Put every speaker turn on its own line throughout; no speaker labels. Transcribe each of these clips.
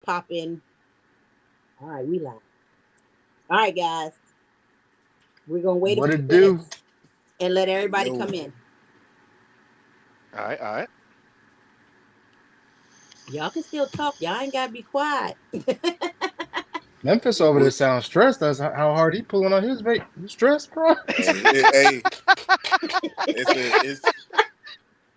pop in. All right, we live. All right, guys. We're gonna wait a
What
few
it do?
minutes and let everybody
Yo,
come in.
All right, all right.
Y'all can still talk. Y'all ain't gotta be quiet.
Memphis over there
what?
sounds stressed. That's how hard he pulling on his vape. You stressed, bro?
Hey, it's.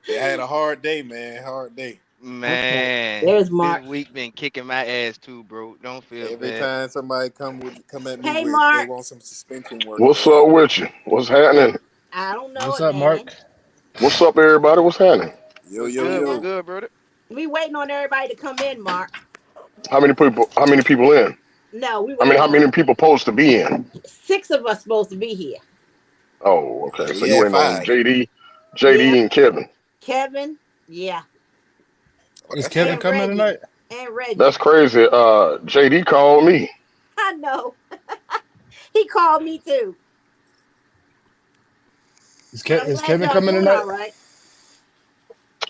I had a hard day, man. Hard day.
Okay.
Man,
There's
this
Mark.
week been kicking my ass too, bro. Don't feel
Every
bad.
time somebody come at me
Hey,
with they
Mark.
want some suspension work,
What's
man.
up with you? What's happening?
I don't know
What's
it,
up,
man.
Mark?
What's up, everybody? What's happening?
Yo,
What's
yo,
good? What's
Nothing.
yo.
good, brother?
We waiting on everybody to come in, Mark.
How many people? How many people in?
No, we
I mean,
waiting
how
on
many people supposed to be in?
six of us supposed to be here.
Oh, okay.
And
So
we
you
had
waiting on
five.
Yeah,
JD, and Kevin.
Kevin. Yeah,
Oh,
Is
that's
Kevin
and
seven.
coming
Reggie.
tonight?
And Reggie.
That's crazy. JD called me.
I know. He called me too. But I'm
Is
glad
Kevin
y'all
coming
doing
tonight?
all right.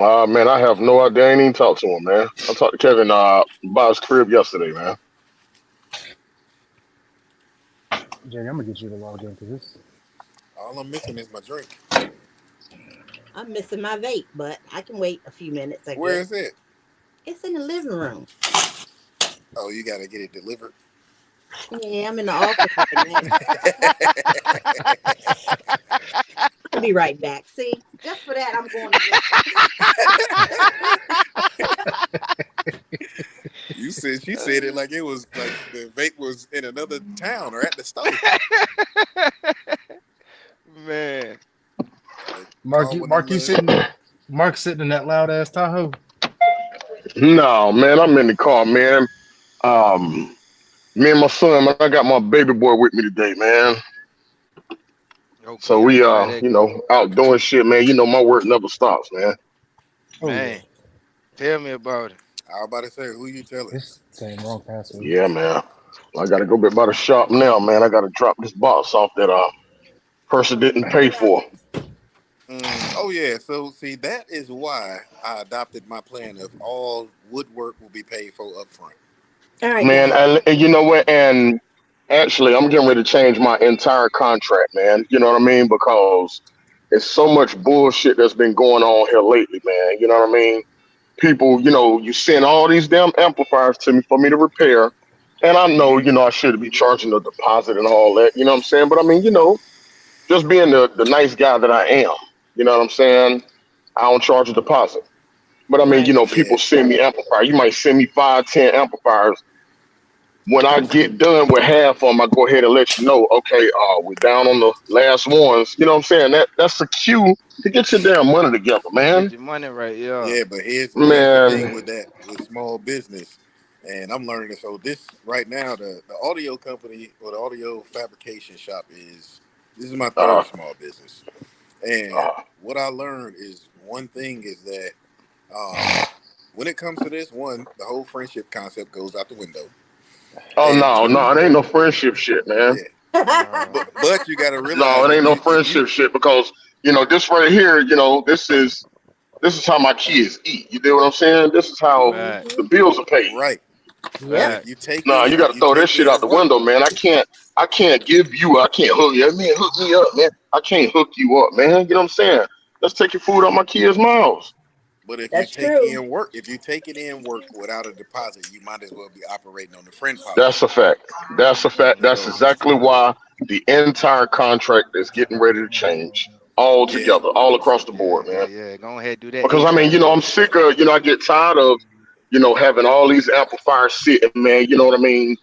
Man, I have no idea. I ain't even talked to him, man. I talked to Kevin about his crib yesterday, man.
Jay, I'm gonna get you to log in to this.
All I'm missing is my drink.
I'm missing my vape, but I can wait a few minutes, I
Where
guess.
is it?
It's in the living room.
Oh, you gotta get it delivered.
Yeah, I'm in the office right now. I'll be right back. See, just for that, I'm going to work.
She said it like it was like the vape was in another town or at the store.
Man,
Like,
Mark,
call
you
one of them
Mark, you
little.
sitting Mark sitting in that loud ass Tahoe.
No, man, I'm in the car, man. Um, Me and my son, man, I got my baby boy with me today, man. So
okay,
we
okay. How that go?
out doing shit, man. You know my work never stops, man.
Oh yeah,
Man, tell me about it.
I was about to say, who you telling?
this same wrong password.
Yeah, man. I gotta go back by the shop now, man. I gotta drop this box off that person didn't pay for.
Oh yeah. So see, that is why I adopted my plan of all woodwork will be paid for up front.
All right,
Man,
guys.
and you know what? And actually, I'm getting ready to change my entire contract, man. You know what I mean? Because it's so much bullshit that's been going on here lately, man. You know what I mean? People, you send all these damn amplifiers to me for me to repair. And I know, I should be charging a deposit and all that, you know what I'm saying? But I mean, just being the nice guy that I am, you know what I'm saying? I don't charge a deposit. But I mean,
Right.
people
Yeah.
send me amplifier. You might send me 5, 10 amplifiers. When I get done with half of them, I go ahead and let you know, okay, we're down on the last ones. You know what I'm saying? That's the cue to get your damn money together,
Get
man.
your money right, yeah.
Yeah, but here's the thing
Man,
with that with small business, and I'm learning it. So this right now, the audio company or the audio fabrication shop this is my
uh,
third small business, and
uh,
what I learned is one thing is that um, when it comes to this one, the whole friendship concept goes out the window,
oh
and
no,
two,
no, it ain't no friendship shit, man.
yeah,
No,
but you got to
No,
realize
it ain't no
if you
friendship shit because this right here, this is how my kids eat. You know what I'm saying? This is how
right,
the
hmm
bills are paid.
right,
Yep.
and
right.
Nah, you got
if
to
you
throw that
take
shit out
in
the
work,
window, man. I can't give you. I can't hook you. Man, hook me up, man. I can't hook you up, man. You know what I'm saying? Let's take your food out my kids' mouths.
but if you
That's
take
true.
in work, if you take it in work without a deposit, you might as well be operating on the friend
That's
policy.
a fact. That's a fact.
For
That's
sure.
exactly why the entire contract is getting ready to change all
Yeah,
together, all across the
Yeah,
board,
yeah,
man.
yeah. Go ahead, do that
Because I mean,
ASAP.
I'm sick of, I get tired of, having all these amplifiers sitting, man. You know what I mean?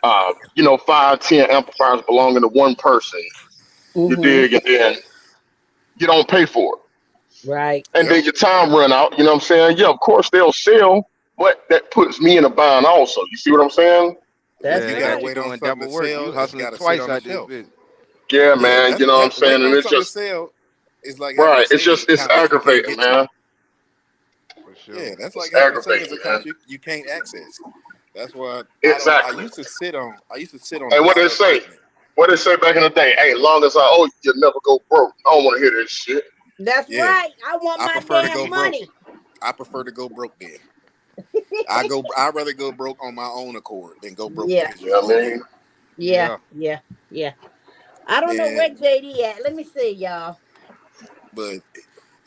5, 10 amplifiers belonging to one person. You
hmm
dig, and then you don't pay for it,
Right.
and
yep.
then your time run out. You know what I'm saying? Yeah, of course they'll sell, but that puts me in a bind also. You see what I'm saying?
If
That's
you
Yeah,
got to
got you
right.
wait on
doing
something to
double work. You
sell, it's
hustling
got to sit
twice
on the
out this
shelf.
bitch.
Yeah,
Yeah,
man. You know what I'm
that
saying?
waiting
And
on
it's
something to
just
sell is like having a
right. It's
savings
just it's
account that you can't
aggravating,
get to.
man.
For
Yeah,
sure.
that's like
It's
having a savings
aggravating, man.
account you can't access. That's why I don't.
Exactly.
I used to sit on a
And what
lot
they
of
say?
equipment.
What they say back in the day? Hey, long as I owe you, you'll never go broke. I don't want to hear this shit.
That's
Yeah,
right. I want
I
my
prefer to go
damn
broke.
money.
I prefer to go broke then. I'd rather go broke on my own accord than go broke
Yeah.
because
You know what I mean?
Yeah. I don't know where
And
JD at. Let me see, y'all.
but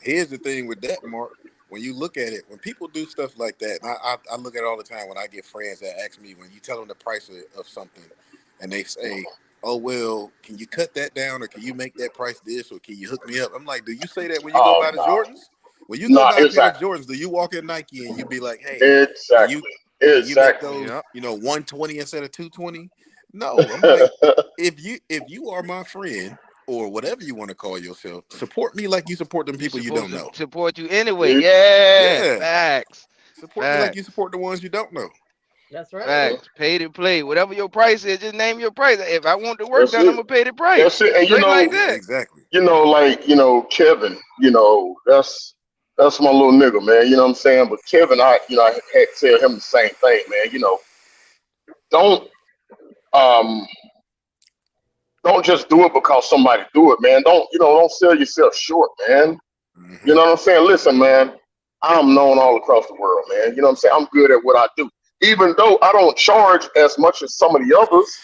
here's the thing with that, Mark. When you look at it, when people do stuff like that, and I look at it all the time when I get friends that ask me, when you tell them the price of something, and they say, "Oh well, can you cut that down, or can you make that price this, or can you hook me up?" I'm like, do you say that when you go
Oh
buy the
no.
Jordans? When you go buy a pair of
Exactly.
Jordans, do you walk in Nike and you be like, "Hey, can you make
Exactly.
those,
Yep.
120 instead of 220?" No, I'm like, if you are my friend or whatever you want to call yourself, support me like you support them
You
people you
supposed
don't
to
know.
support you anyway.
Yeah.
Yeah.
Yeah,
Facts.
support me like you
Facts.
support the ones you don't know.
That's right.
Facts. Pay to play. Whatever your price is, just name your price. If I want the work
That's
done, I'm
it.
gonna pay the price.
That's it. And
Straight like
Yeah,
that.
exactly.
Kevin, that's my little nigga, man. You know what I'm saying? But Kevin, I had to tell him the same thing, man. Don't um don't just do it because somebody do it, man. Don't sell yourself short, man. You
Hmm.
know what I'm saying? Listen, man, I'm known all across the world, man. You know what I'm saying? I'm good at what I do. Even though I don't charge as much as some of the others,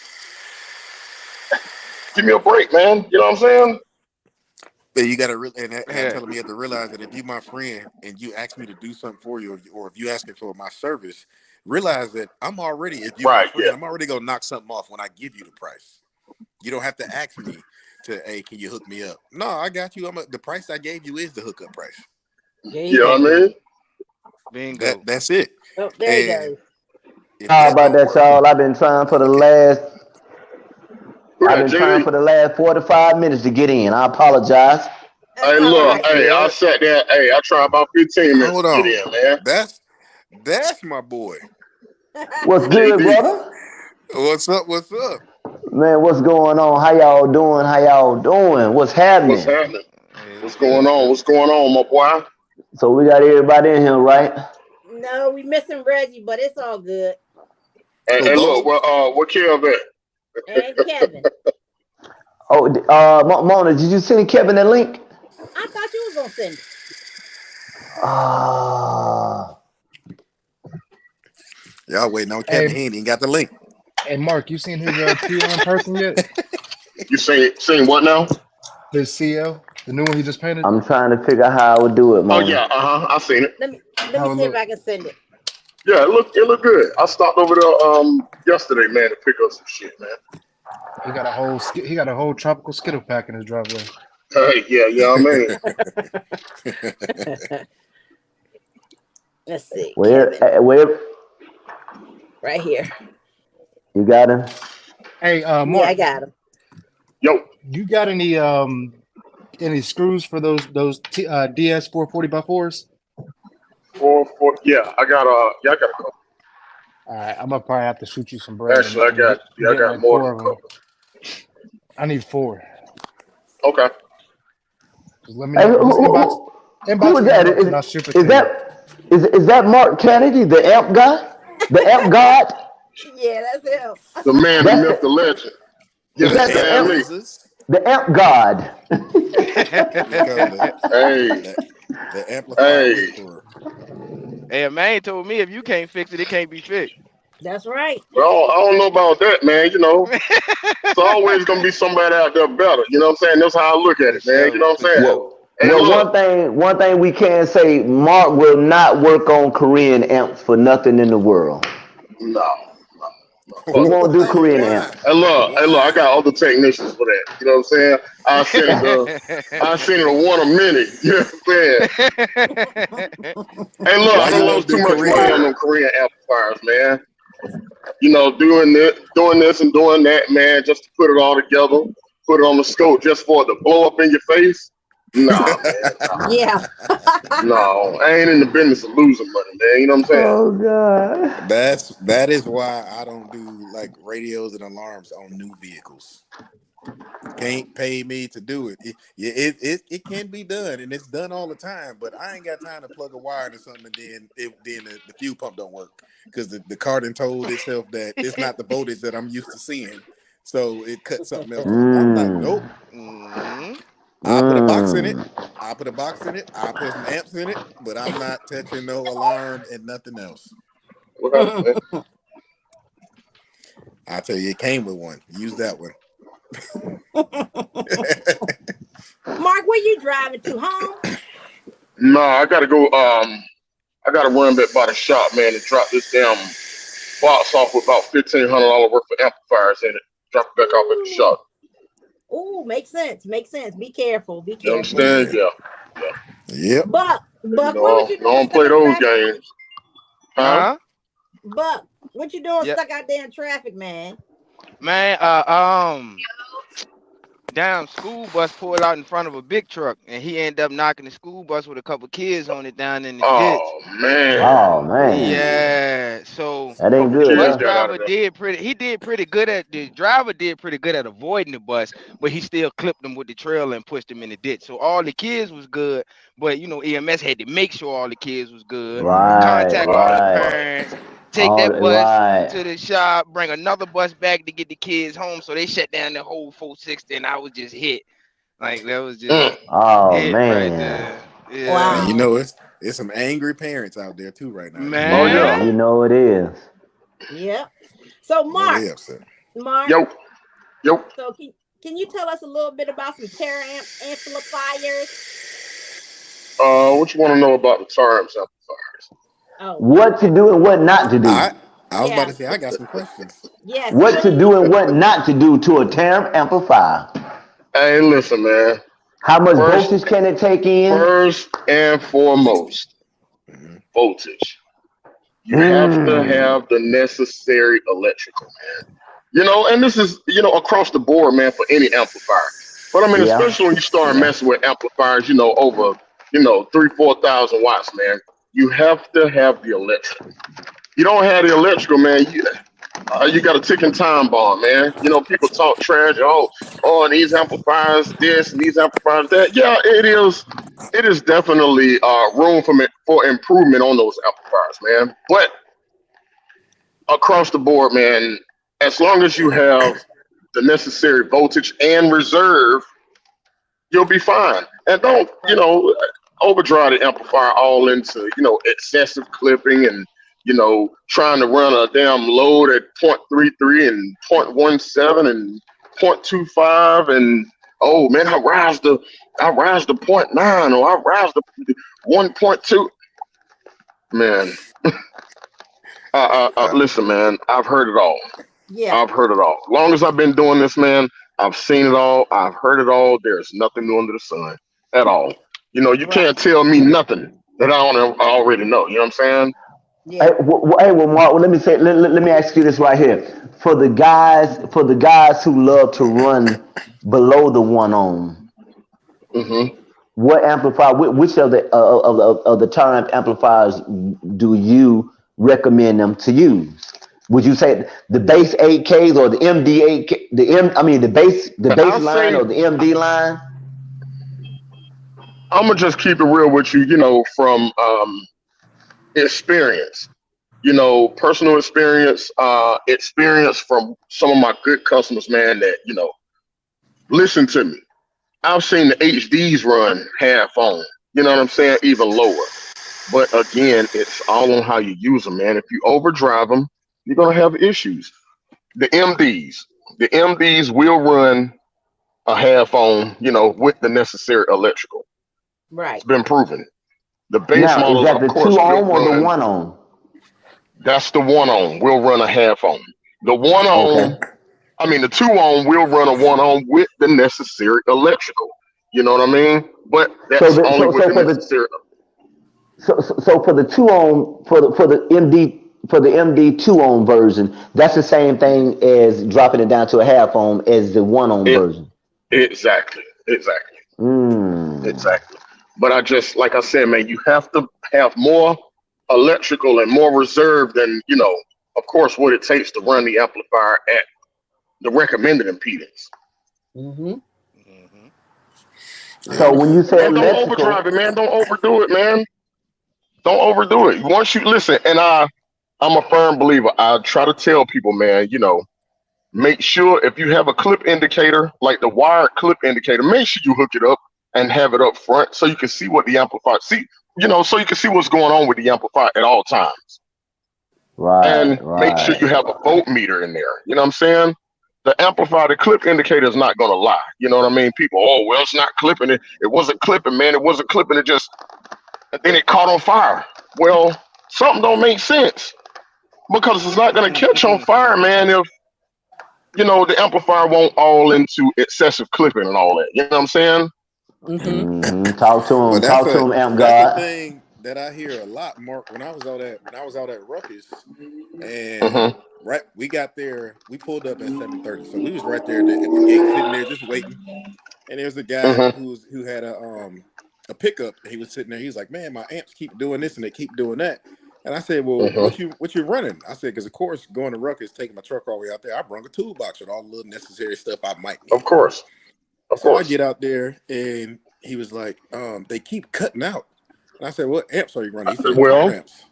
give me a break, man. You know what I'm saying?
But you got to and I
Yeah.
tell him you have to realize that if you my friend and you ask me to do something for you, or if you asking for my service, realize that if you my
Right, yeah.
friend, I'm already gonna knock something off when I give you the price. You don't have to ask me hey, can you hook me up? No, I got you. The price I gave you is the hookup price.
There
You
you
know what I
go.
mean?
Bingo.
That's it.
Oh, there he
And
goes.
if
How
that
about
don't
that,
work,
y'all? I've been trying for the last
Who
I've
that,
been trying
JD?
for the last 45 minutes to get in. I apologize.
Hey,
That's all
look,
right.
That's
hey, I
good.
sat there. Hey, I tried about 15 minutes
hold
to get
on.
in, man.
That's my boy.
What's good,
JB.
brother?
What's up? What's up?
Man, what's going on? How y'all doing? How y'all doing? What's
What's
happening?
happening?
Hey,
What's going
good.
on? What's going on, my boy?
So we got everybody in here, right?
No, we missing Reggie, but it's all good.
And look,
Those
what Kev at?
And Kevin.
Oh, Mona, did you send Kevin that link?
I thought you was gonna send it.
Ah,
y'all waiting on Kevin.
Hey,
He ain't got the link.
hey, Mark, you seen his TO in person yet?
You seen what now?
His CO, the new one he just painted.
I'm trying to figure out how I would do it,
Oh
Mona.
yeah, I seen it.
Let me
How it
see if
look?
I can send it.
Yeah, it looked good. I stopped over there yesterday, man, to pick up some shit, man.
He got a whole tropical skittle pack in his driveway.
Hey, yeah, I mean,
Let's see,
Where,
Kevin.
where
Right here.
you got him?
Hey,
Yeah, I
Mark,
got him.
yo,
you got any screws for those DS 440x4s?
yeah, I got a couple.
All right, I'm gonna probably have to shoot you some bread
Actually,
and
I
get
got
like
more than
4
a
of them.
couple.
I need 4.
Okay.
Just let me
Hey,
know. Just
who
inbox
is
me
that?
and I'll ship it
Is
to you.
that Mark Kennedy, the amp guy? The amp god?
Yeah, that's him.
The man, the
That's
myth, the
the
legend.
is
Yes,
that the
Amp
man, me.
amp
Jesus.
the amp god?
We call him
Hey,
the amplifier
hey.
whisperer.
Hey, a man told me if you can't fix it, it can't be fixed.
That's right.
Well, I don't know about that, man. It's always gonna be somebody out there better. You know what I'm saying? That's how I look at
For
it, man. You know
sure.
what
For
I'm saying?
sure.
Well,
Hey, look.
one thing we can say, Mark will not work on Korean amps for nothing in the world.
No.
He
Fuck
won't
no.
do Korean
Why?
amps.
Hey, look, I
Why?
got other technicians for that. You know what I'm saying? I send it to one a minute. You know what I'm saying? Hey, look,
Why
I
you
done
won't
lost
do
too much money
Korean?
on them Korean amplifiers, man. Doing this and doing that, man, just to put it all together, put it on the scope just for it to blow up in your face. Nah, man.
Yeah.
No, I ain't in the business of losing money, man. You know what I'm saying?
Oh God.
That is why I don't do like radios and alarms on new vehicles. Can't pay me to do it. It can be done, and it's done all the time. But I ain't got time to plug a wire into something, and then the fuel pump don't work because the car done told itself that it's not the voltage that I'm used to seeing, so it cut something else on. I'm like,
Mm.
nope.
Mhm.
I put a box in it.
Mm.
I put a box in it. I put some amps in it, but I'm not touching no alarm and nothing else.
What happened, man?
I tell you, it came with one. Use that one.
Mark, where you driving to? Home?
No, I gotta go. I gotta run back by the shop, man, and drop this damn box off with about $1,500 worth of amplifiers in it. Drop it back off at the shop.
Oh, makes sense. Makes sense. Be careful. Be
You
careful.
understand? Yeah.
Yep.
Buck,
You
what
know,
was you
I
doing?
don't play
stuck in
those
traffic?
games. Huh?
Buck, what you doing
Yep.
stuck out there in traffic, man?
Man, damn school bus pulled out in front of a big truck, and he ended up knocking the school bus with a couple kids on it down in the ditch.
Oh man.
Oh man,
Yeah, so
that ain't
Couple
good,
kids
huh?
got out of there.
the driver did pretty good at avoiding the bus, but he still clipped them with the trailer and pushed them in the ditch. So all the kids was good, but you know, EMS had to make sure all the kids was good, contact all the parents, take that bus to the shop, bring another bus back to get the kids home. So they shut down the whole 460, and I was just hit. Like that was just
Oh
it right
man,
there. Yeah.
Wow.
And you know, it's some angry parents out there too right now.
Man.
Oh yeah.
you know it is.
Yep. So,
Well,
Mark,
they upset.
Yo.
so can you tell us a little bit about some Terra amplifiers?
What you want to know about the Terrence amplifiers?
Oh,
What to do and what not to do.
I was
Yeah.
about to say I got some questions.
yes.
What to
please.
do and what not to do to a Terrence amplifier.
Hey, listen, man.
How much
First-
voltage can it take in?
First and foremost,
Mhm.
voltage. You have to have the necessary electrical, man. You know, and this is, you know, across the board, man, for any amplifier. But I mean,
Yeah.
especially when you start messing with amplifiers, you know, over, 3,000-4,000 watts, man. You have to have the electrical. You don't have the electrical, man. You got a ticking time bomb, man. You know, people talk trash. Oh, and these amplifiers this and these amplifiers that. Yeah, it is. It is definitely room for improvement on those amplifiers, man. But across the board, man, as long as you have the necessary voltage and reserve, you'll be fine. And don't, overdrive the amplifier all into, excessive clipping and, trying to run a damn load at 0.33 and 0.17 and 0.25 and oh man, I rise to 0.9 or I rise to 1.2. Man, listen, man, I've heard it all.
Yeah.
I've heard it all. As long as I've been doing this, man, I've seen it all. I've heard it all. There's nothing new under the sun at all. You can't tell me nothing that I don't already know. You know what I'm saying?
Yeah.
Hey, well, Mark. Let me ask you this right here. For the guys who love to run below the 1 ohm,
Mm-hmm.
what amplifier? Which of the Terrence amplifiers do you recommend them to use? Would you say the base 8Ks or the MD 8K? The base line or the MD line?
I'm gonna just keep it real with you. From experience, personal experience, experience from some of my good customers, man. That listen to me. I've seen the HDs run half on. You know what I'm saying? Even lower. But again, it's all on how you use them, man. If you overdrive them, you're gonna have issues. The MDs will run a half on, with the necessary electrical.
Right.
It's been proven. The base
Now,
models,
is that the
of course,
2 ohm
will
or the
run.
1 ohm?
That's the 1 ohm. We'll run a half ohm. The 1 ohm, the 2 ohm will run a 1 ohm with the necessary electrical. You know what I mean? But that's only with the necessary.
So for the 2 ohm, for the MD 2 ohm version, that's the same thing as dropping it down to a half ohm as the 1 ohm version.
Exactly.
Mm.
Exactly. But like I said, man, you have to have more electrical and more reserve than, of course, what it takes to run the amplifier at the recommended impedance.
Mm-hmm.
So when you say
don't overdrive it, man. Don't overdo it, man. Don't overdo it. Once you listen, and I'm a firm believer. I try to tell people, man, make sure if you have a clip indicator, like the wired clip indicator, make sure you hook it up and have it up front so you can see what the amplifier so you can see what's going on with the amplifier at all times.
Right.
And make sure you have a voltmeter in there. You know what I'm saying? The amplifier, the clip indicator is not gonna lie. You know what I mean? People, oh well, it's not clipping it. It wasn't clipping, man. It wasn't clipping. It just, and then it caught on fire. Well, something don't make sense because it's not gonna catch on fire, man. If the amplifier won't all into excessive clipping and all that. You know what I'm saying?
Mm-hmm.
Talk to him. Talk to him, Amp
That's
God.
the thing that I hear a lot, Mark. When I was out at Ruckus, and right, we got there. We pulled up at 7:30, so we was right there at the gate, sitting there just waiting. And there's a guy who had a pickup. He was sitting there. He was like, "Man, my amps keep doing this and they keep doing that." And I said, "Well, what you running?" I said, "Because of course, going to Ruckus, taking my truck all the way out there, I brought a toolbox with all the little necessary stuff I might need."
Of course.
So I get out there, and he was like, "They keep cutting out." And I said, "What amps are you running?" He said,
"Well,
amps."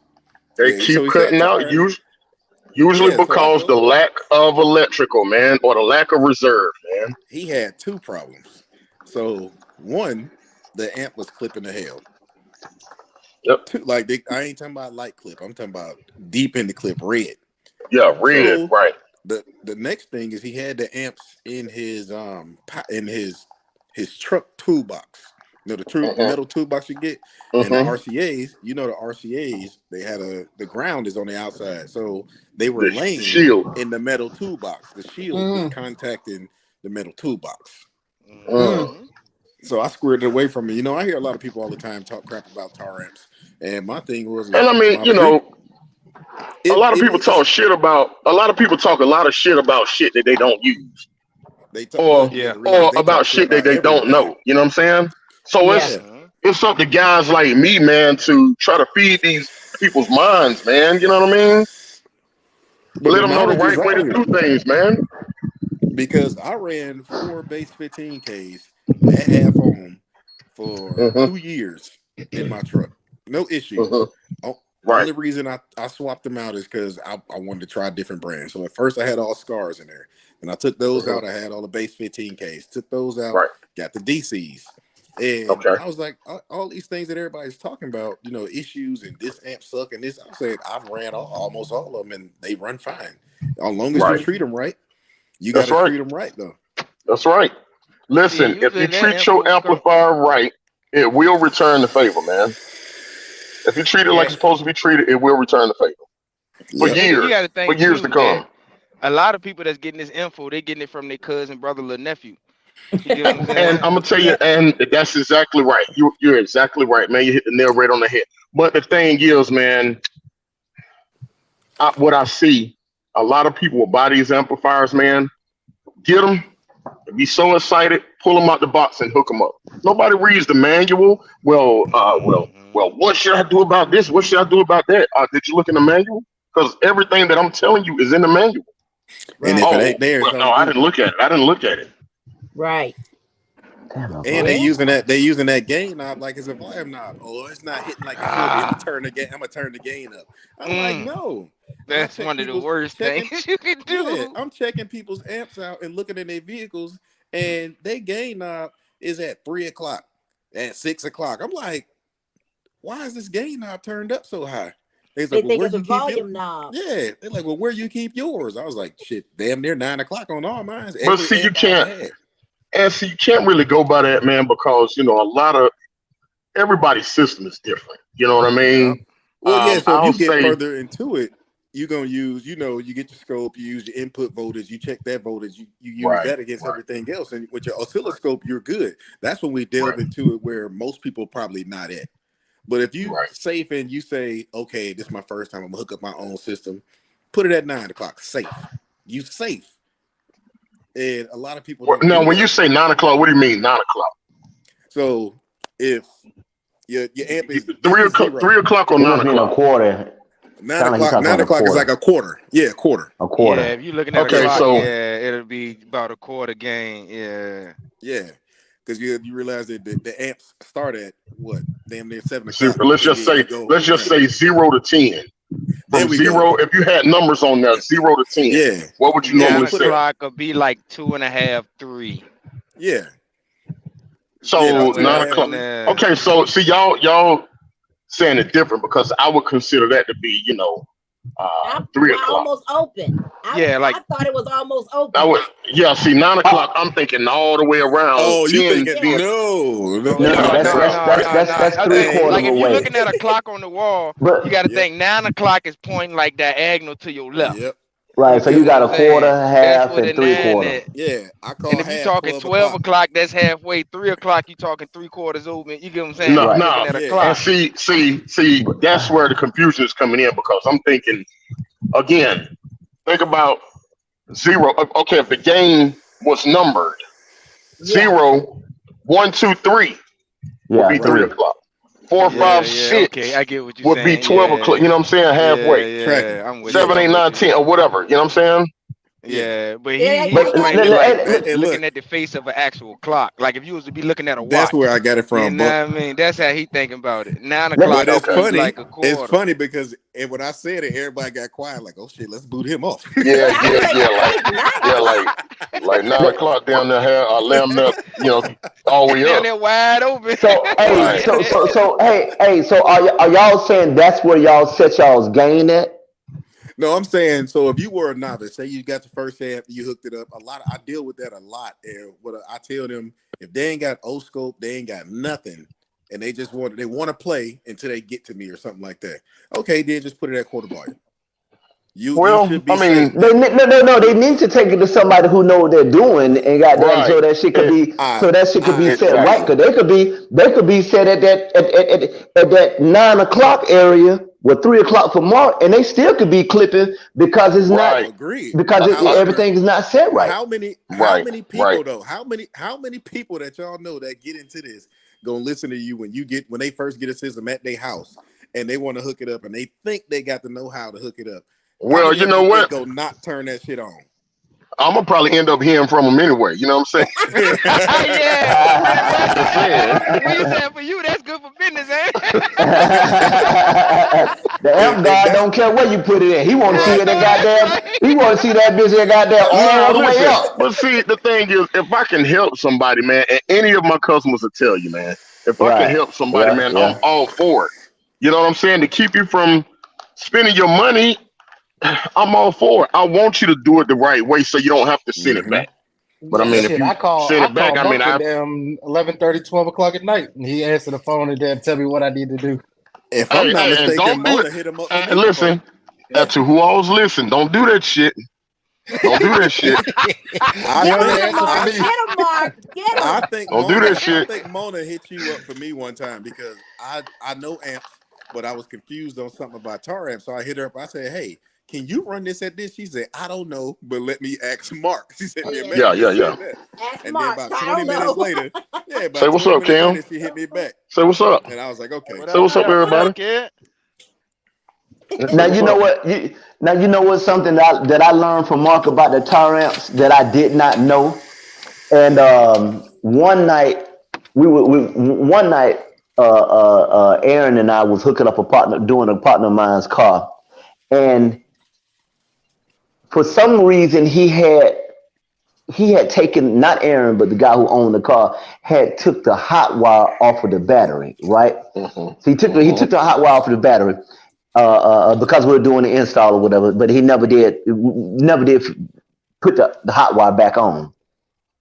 they keep cutting out usually because the lack of electrical, man, or the lack of reserve, man."
He had two problems. So one, the amp was clipping the hell.
Yep.
Two, I ain't talking about light clip. I'm talking about deep in the clip, red.
Yeah, red, right.
The next thing is he had the amps in his truck toolbox. The metal toolbox you get, and the RCAs. The RCAs. They had the ground is on the outside, so they were laying in the metal toolbox. The shield was contacting the metal toolbox. So I squared it away from it. I hear a lot of people all the time talk crap about tar amps, and my thing was,
and I mean, a lot of people talk a lot of shit about shit that they don't use, or about shit that they don't know. You know what I'm saying? So it's up to guys like me, man, to try to feed these people's minds, man. You know what I mean? But let them know the right way to do things, man.
Because I ran 4 base 15Ks at half ohm for 2 years in my truck. No issues. The only reason I swapped them out is because I wanted to try different brands. So at first I had all scars in there. And I took those out. I had all the base 15Ks. Took those out. Got the DCs. And I was like, all these things that everybody's talking about, issues and this amp suck and this. I said, I've ran almost all of them and they run fine. As long as you treat them right. You got to treat them right, though.
That's right. Listen, if you treat your amplifier right, it will return the favor, man. If you treat it like it's supposed to be treated, it will return the favor. For years to come.
A lot of people that's getting this info, they getting it from their cousin, brother, little nephew. You know what I'm saying?
And I'm gonna tell you, and that's exactly right. You're exactly right, man. You hit the nail right on the head. But the thing is, man, what I see, a lot of people will buy these amplifiers, man. Get them, be so excited, pull them out the box and hook them up. Nobody reads the manual. Well, what should I do about this? What should I do about that? Did you look in the manual? Because everything that I'm telling you is in the manual.
And if it ain't there,
no, I didn't look at it.
Right.
And they using that gain knob like it's a volume knob. Oh, it's not hitting like it should be. I'm gonna turn the gain up. I'm like, no.
That's one of the worst things you can do.
Yeah, I'm checking people's amps out and looking at their vehicles, and their gain knob is at 3 o'clock, at 6 o'clock. I'm like, why is this gain knob turned up so high?
They think it's a volume knob.
Yeah, they're like, well, where you keep yours? I was like, shit, damn near 9 o'clock on all mine.
But see, you can't. And see, you can't really go by that, man, because a lot of everybody's system is different. You know what I mean?
Well, yeah. So if you get further into it, you're gonna use, you get your scope, you use your input voltage, you check that voltage, you use that against everything else, and with your oscilloscope, you're good. That's when we delve into it, where most people probably not at. But if you safe and you say, okay, this is my first time, I'm gonna hook up my own system, put it at 9 o'clock, safe. You safe. And a lot of people.
Now, when you say 9 o'clock, what do you mean 9 o'clock?
So if your amp is
3 o'clock or 9 o'clock?
A quarter.
9 o'clock. 9 o'clock is like a quarter. Yeah, a quarter.
A quarter.
Yeah, if you're looking at a clock, it'll be about a quarter gain. Yeah.
Yeah, because you realize that the amps start at what? Damn near 7 o'clock.
Let's just say 0 to 10. From 0, if you had numbers on there, 0 to 10, what would you normally say?
The clock would be like 2.5, 3.
Yeah.
So
Yeah, that's
9
2.5.
o'clock.
Nah.
Okay, so see y'all saying it different because I would consider that to be 3 o'clock.
Almost open.
Yeah, like
I thought it was almost
I
open.
would see 9 o'clock. I'm thinking all the way around.
Oh, you
10,
thinking
10.
no?
No,
Yeah,
that's
I
3
think,
quarters
like if you're
away.
looking at a clock on the wall,
But
you got to
Yep.
think 9 o'clock is pointing like diagonal to your left.
Yep.
right, so
You
you
get
got
what
a
I'm saying?
quarter,
That's
half,
where the
and 3
9
quarter.
at.
Yeah, I call
And if you're
half
talking 12 o'clock, that's halfway. 3 o'clock, you're talking 3/4 open. You get what I'm saying?
No,
If you're
Right.
looking
no.
at a
Yeah.
And
clock.
see, that's where the confusion is coming in because I'm thinking again. Think about 0. Okay, if the game was numbered
Yeah.
0, 1, 2, 3 would
Yeah,
be 3
3.
o'clock. 4,
Yeah,
5,
yeah,
6
okay, I get what you're
would be
saying.
12 o'clock. You know what I'm saying? Halfway.
Yeah,
Tracking.
yeah, I'm with
7,
you.
8,
I'm
9,
with you.
10, or whatever. You know what I'm saying?
Yeah, but
Yeah,
he
yeah,
explained
yeah.
it like
And look,
looking at the face of an actual clock. Like if you was to be looking at a
that's
watch,
where I got it
you
from.
know
But
what I mean? That's how he thinking about it. 9
Let me-
o'clock
but it's
would be
Okay.
like a
it's
quarter.
funny because when I said it, everybody got quiet. Like, oh shit, let's boot him off.
Yeah,
I was like,
yeah, like 9 o'clock down there, lamb up, all the way
Down
up.
there wide open.
So hey,
Right.
so are y'all saying that's where y'all set y'all's gain at?
No, I'm saying, so if you were a novice, say you got the first half, you hooked it up. I deal with that a lot. And what I tell them, if they ain't got O-scope, they ain't got nothing, and they want to play until they get to me or something like that. Okay, then just put it at quarter volume. You should be safe.
They need to take it to somebody who know what they're doing and got that, so
Right.
that shit could be set
Exactly.
right. Because they could be set at that 9 o'clock area with 3 o'clock for Mark, and they still could be clipping because it's
Right.
not
Agreed.
because
However,
everything is not set right.
How many people
Right.
though? How many people that y'all know that get into this gonna listen to you when they first get a system at their house and they want to hook it up and they think they got the know-how to hook it up? How
Well,
many
you
of
know
them
what?
Go not turn that shit on.
I'm gonna probably end up hearing from them anyway. You know what I'm saying?
Yeah.
Just saying.
When you saying for you, that's good for business, eh?
The amp guy don't care where you put it in. He want to see it He want to see that bitch that goddamn all the way
Listen,
up.
but see, the thing is, if I can help somebody, man, and any of my customers will tell you, man, if I can help somebody, man, I'm all for it. You know what I'm saying? To keep you from spending your money, I'm all for it. I want you to do it the right way so you don't have to send it back. But I mean, if
Shit,
you
I call
send it back, I mean,
Mark at damn 11:30, 12 o'clock at night, and he answered the phone and then tell me what I need to do.
If I'm not
and
mistaken,
don't do
Mona
it.
hit him up.
And listen, to who always listen, don't do that shit. Don't do that shit.
Get him, Mark. Get him.
I think
Don't do that shit.
I think Mona hit you up for me one time because I know amps, but I was confused on something about tar amps. So I hit her up. I said, "Hey, can you run this at this?" She said, "I don't know, but let me ask Mark." She said,
Yeah.
Ask
And
Mark.
then about
I
20
don't
minutes
know.
later,
Say what's up, Cam.
She hit me back.
Say what's up.
And I was like, okay.
Say what's up, everybody.
Now you know what. Now you know what something that I learned from Mark about the tar amps that I did not know. And one night Aaron and I was hooking up doing a partner of mine's car, and for some reason he had taken, not Aaron, but the guy who owned the car had took the hot wire off of the battery, right? So he took the hot wire off of the battery because we were doing the install or whatever, but he never did put the hot wire back on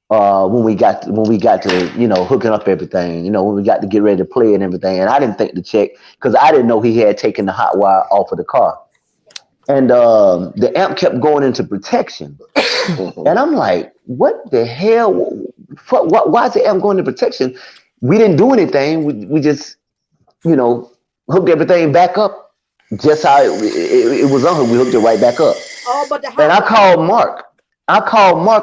when we got to hooking up everything, when we got to get ready to play and everything. And I didn't think to check because I didn't know he had taken the hot wire off of the car. And the amp kept going into protection. And I'm like, what the hell? Why is the amp going into protection? We didn't do anything. We just, hooked everything back up just how it was on. We hooked it right back up.
Oh, but
and I called Mark.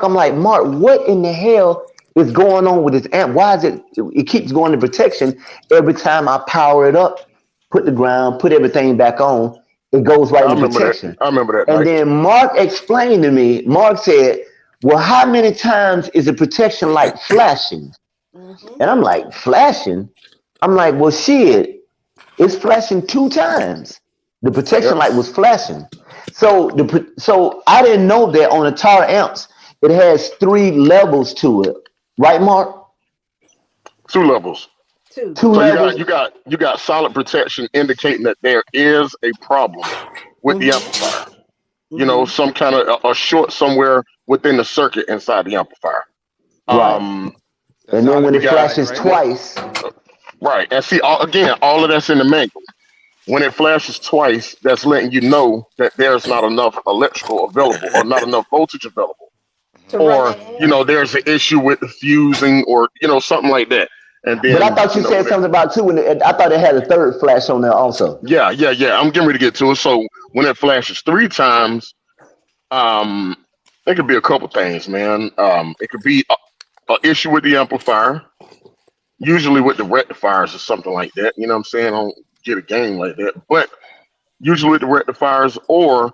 I'm like, Mark, what in the hell is going on with this amp? Why is it keeps going into protection every time I power it up, put the ground, put everything back on? It goes right into protection.
I remember that.
And then Mark explained to me, Mark said, well, how many times is the protection light flashing? And I'm like, flashing? I'm like, well, shit, it's flashing 2 times. The protection light was flashing. So I didn't know that on the tar amps, it has 3 levels to it. Right, Mark?
2 levels.
Two.
Two
So
levels.
you got solid protection indicating that there is a problem with the amplifier. You know, some kind of a short somewhere within the circuit inside the amplifier.
Right.
That's
And then
all
when
it
it flashes
right?
twice,
Right. And see, all of that's in the manual. When it flashes twice, that's letting you know that there's not enough electrical available or not enough voltage available.
To run
Or,
that amp.
you know, there's an issue with the fusing or, you know, something like that. And then,
but I thought you
know,
said something about two. I thought it had a third flash on there also.
Yeah. I'm getting ready to get to it. So when it flashes 3 times, it could be a couple things, man. It could be an issue with the amplifier, usually with the rectifiers or something like that. You know what I'm saying? I don't get a game like that. But usually with the rectifiers, or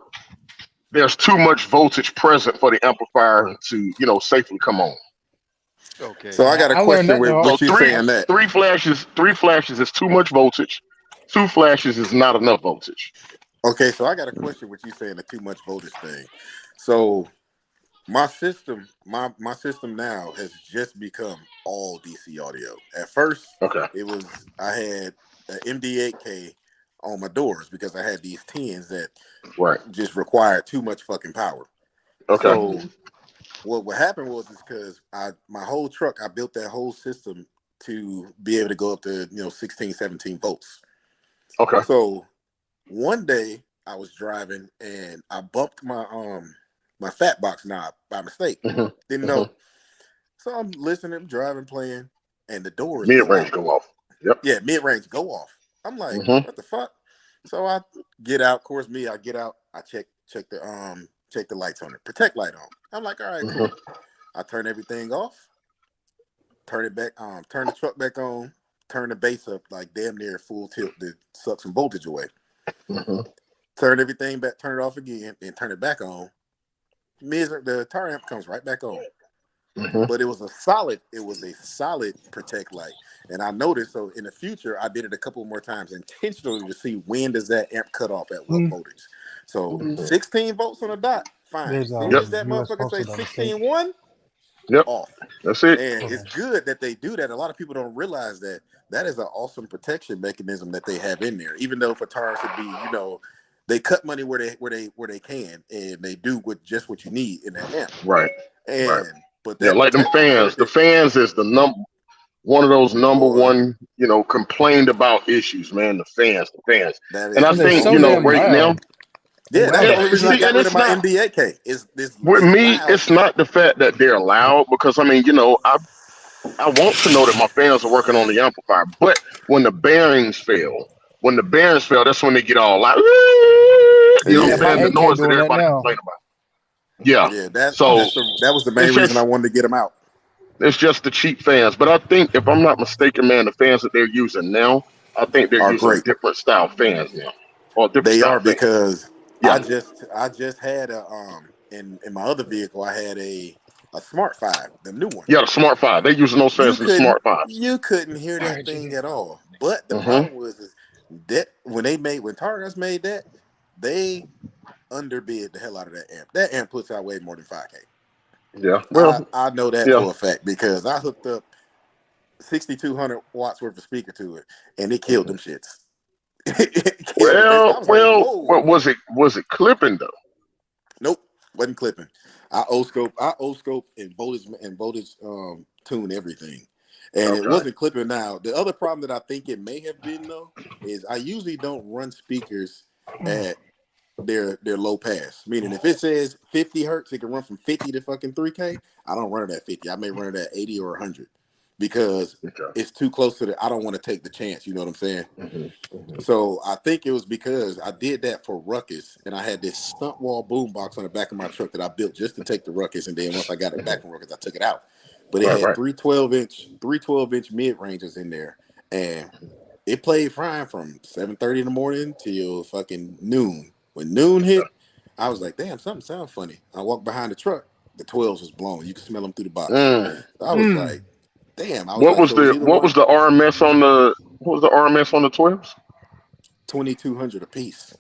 there's too much voltage present for the amplifier to, you know, safely come on.
Okay.
So I got a
I learned
question
that
with
the
you saying that.
3 flashes is too much voltage. 2 flashes is not enough voltage.
Okay, so I got a question with you saying the too much voltage thing. So my system now has just become all DC audio. At first,
Okay.
it was I had an MD8K on my doors because I had these 10s that
Right.
just required too much fucking power.
Okay.
So what happened was because my whole truck, I built that whole system to be able to go up to 16, 17 volts.
Okay.
So one day I was driving and I bumped my fat box knob by mistake. Didn't know. So I'm listening, driving, playing, and the doors
Mid range go off. Yep.
Yeah, mid range go off. I'm like, what the fuck? So I get out. Of course, I get out. I check the lights on it. Protect light on. I'm like, all right, cool. I turn everything off. Turn it back. Turn the truck back on. Turn the bass up like damn near full tilt to suck some voltage away. Turn everything back. Turn it off again, and turn it back on. The tire amp comes right back on. But it was a solid protect light. And I noticed, so in the future, I did it a couple more times intentionally to see when does that amp cut off at what voltage. So 16 volts on the dot, fine. As soon as that motherfucker say 16.1, off.
That's it.
And it's good that they do that. A lot of people don't realize that is an awesome protection mechanism that they have in there. Even though for tires to be, they cut money where they can, and they do what you need in that amp.
Right.
But
like them fans. The fans is one of those number one, complained about issues, man. The fans. And I think, right now.
Yeah, that's the only reason I got rid of my MD8K.
With me, it's not the fact that they're loud, because I mean, I want to know that my fans are working on the amplifier. But when the bearings fail, that's when they get all loud. You know what I'm saying? The noise that everybody complain about. Yeah.
That was the main reason I wanted to get them out.
It's just the cheap fans. But I think, if I'm not mistaken, man, the fans that they're using now, I think they're using great. Different style fans now. Or different
they
style
are
fans.
Because I just had in my other vehicle, I had a Smart 5, the new one.
Yeah, the Smart 5. They're using those fans in the Smart 5.
You couldn't hear that thing at all. But the problem was that when Targas made that, they underbid the hell out of that amp. That amp puts out way more than 5K.
Yeah. Well,
I know that for a fact because I hooked up 6,200 watts worth of speaker to it, and it killed them shits.
What was it clipping though?
Nope, wasn't clipping. I O-scope and voltage tune everything. And it wasn't clipping. Now, the other problem that I think it may have been though is I usually don't run speakers at their low pass. Meaning if it says 50 hertz, it can run from 50 to fucking 3K. I don't run it at 50. I may run it at 80 or 100 because it's too close to I don't want to take the chance. You know what I'm saying? So I think it was because I did that for ruckus, and I had this stunt wall boom box on the back of my truck that I built just to take the ruckus, and then once I got it back from ruckus, I took it out. But it had 3 12-inch mid ranges in there, and it played fine from 7:30 in the morning till fucking noon. When noon hit, I was like, "Damn, something sounds funny." I walked behind the truck, the 12s was blown. You could smell them through the box. So I was like, "Damn!"
What was the RMS on the 12s?
2,200 a piece.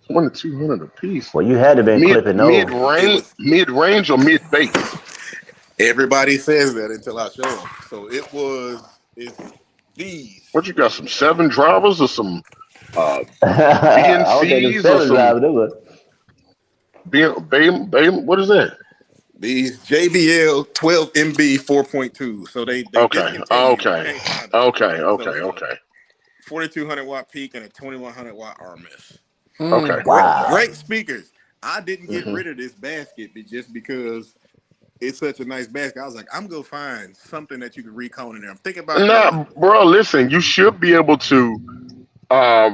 2,200 a piece.
Well, you had to be clipping those.
Mid range or mid bass?
Everybody says that until I show them. So it's these.
What you got? Some 7 drivers or some
Okay, the
BNCs or
seven
some
driver. They were.
What is that?
These JBL 12 MB 4.2. So they
Okay,
discontinued. You can't find them.
okay.
So it's a 4200 watt peak and a 2100 watt RMS.
Okay.
Wow.
Great speakers. I didn't get
Mhm.
rid of this basket just because it's such a nice basket. I was like, I'm gonna find something that you can recone in there. I'm thinking about
Nah, bro, listen, you should be able to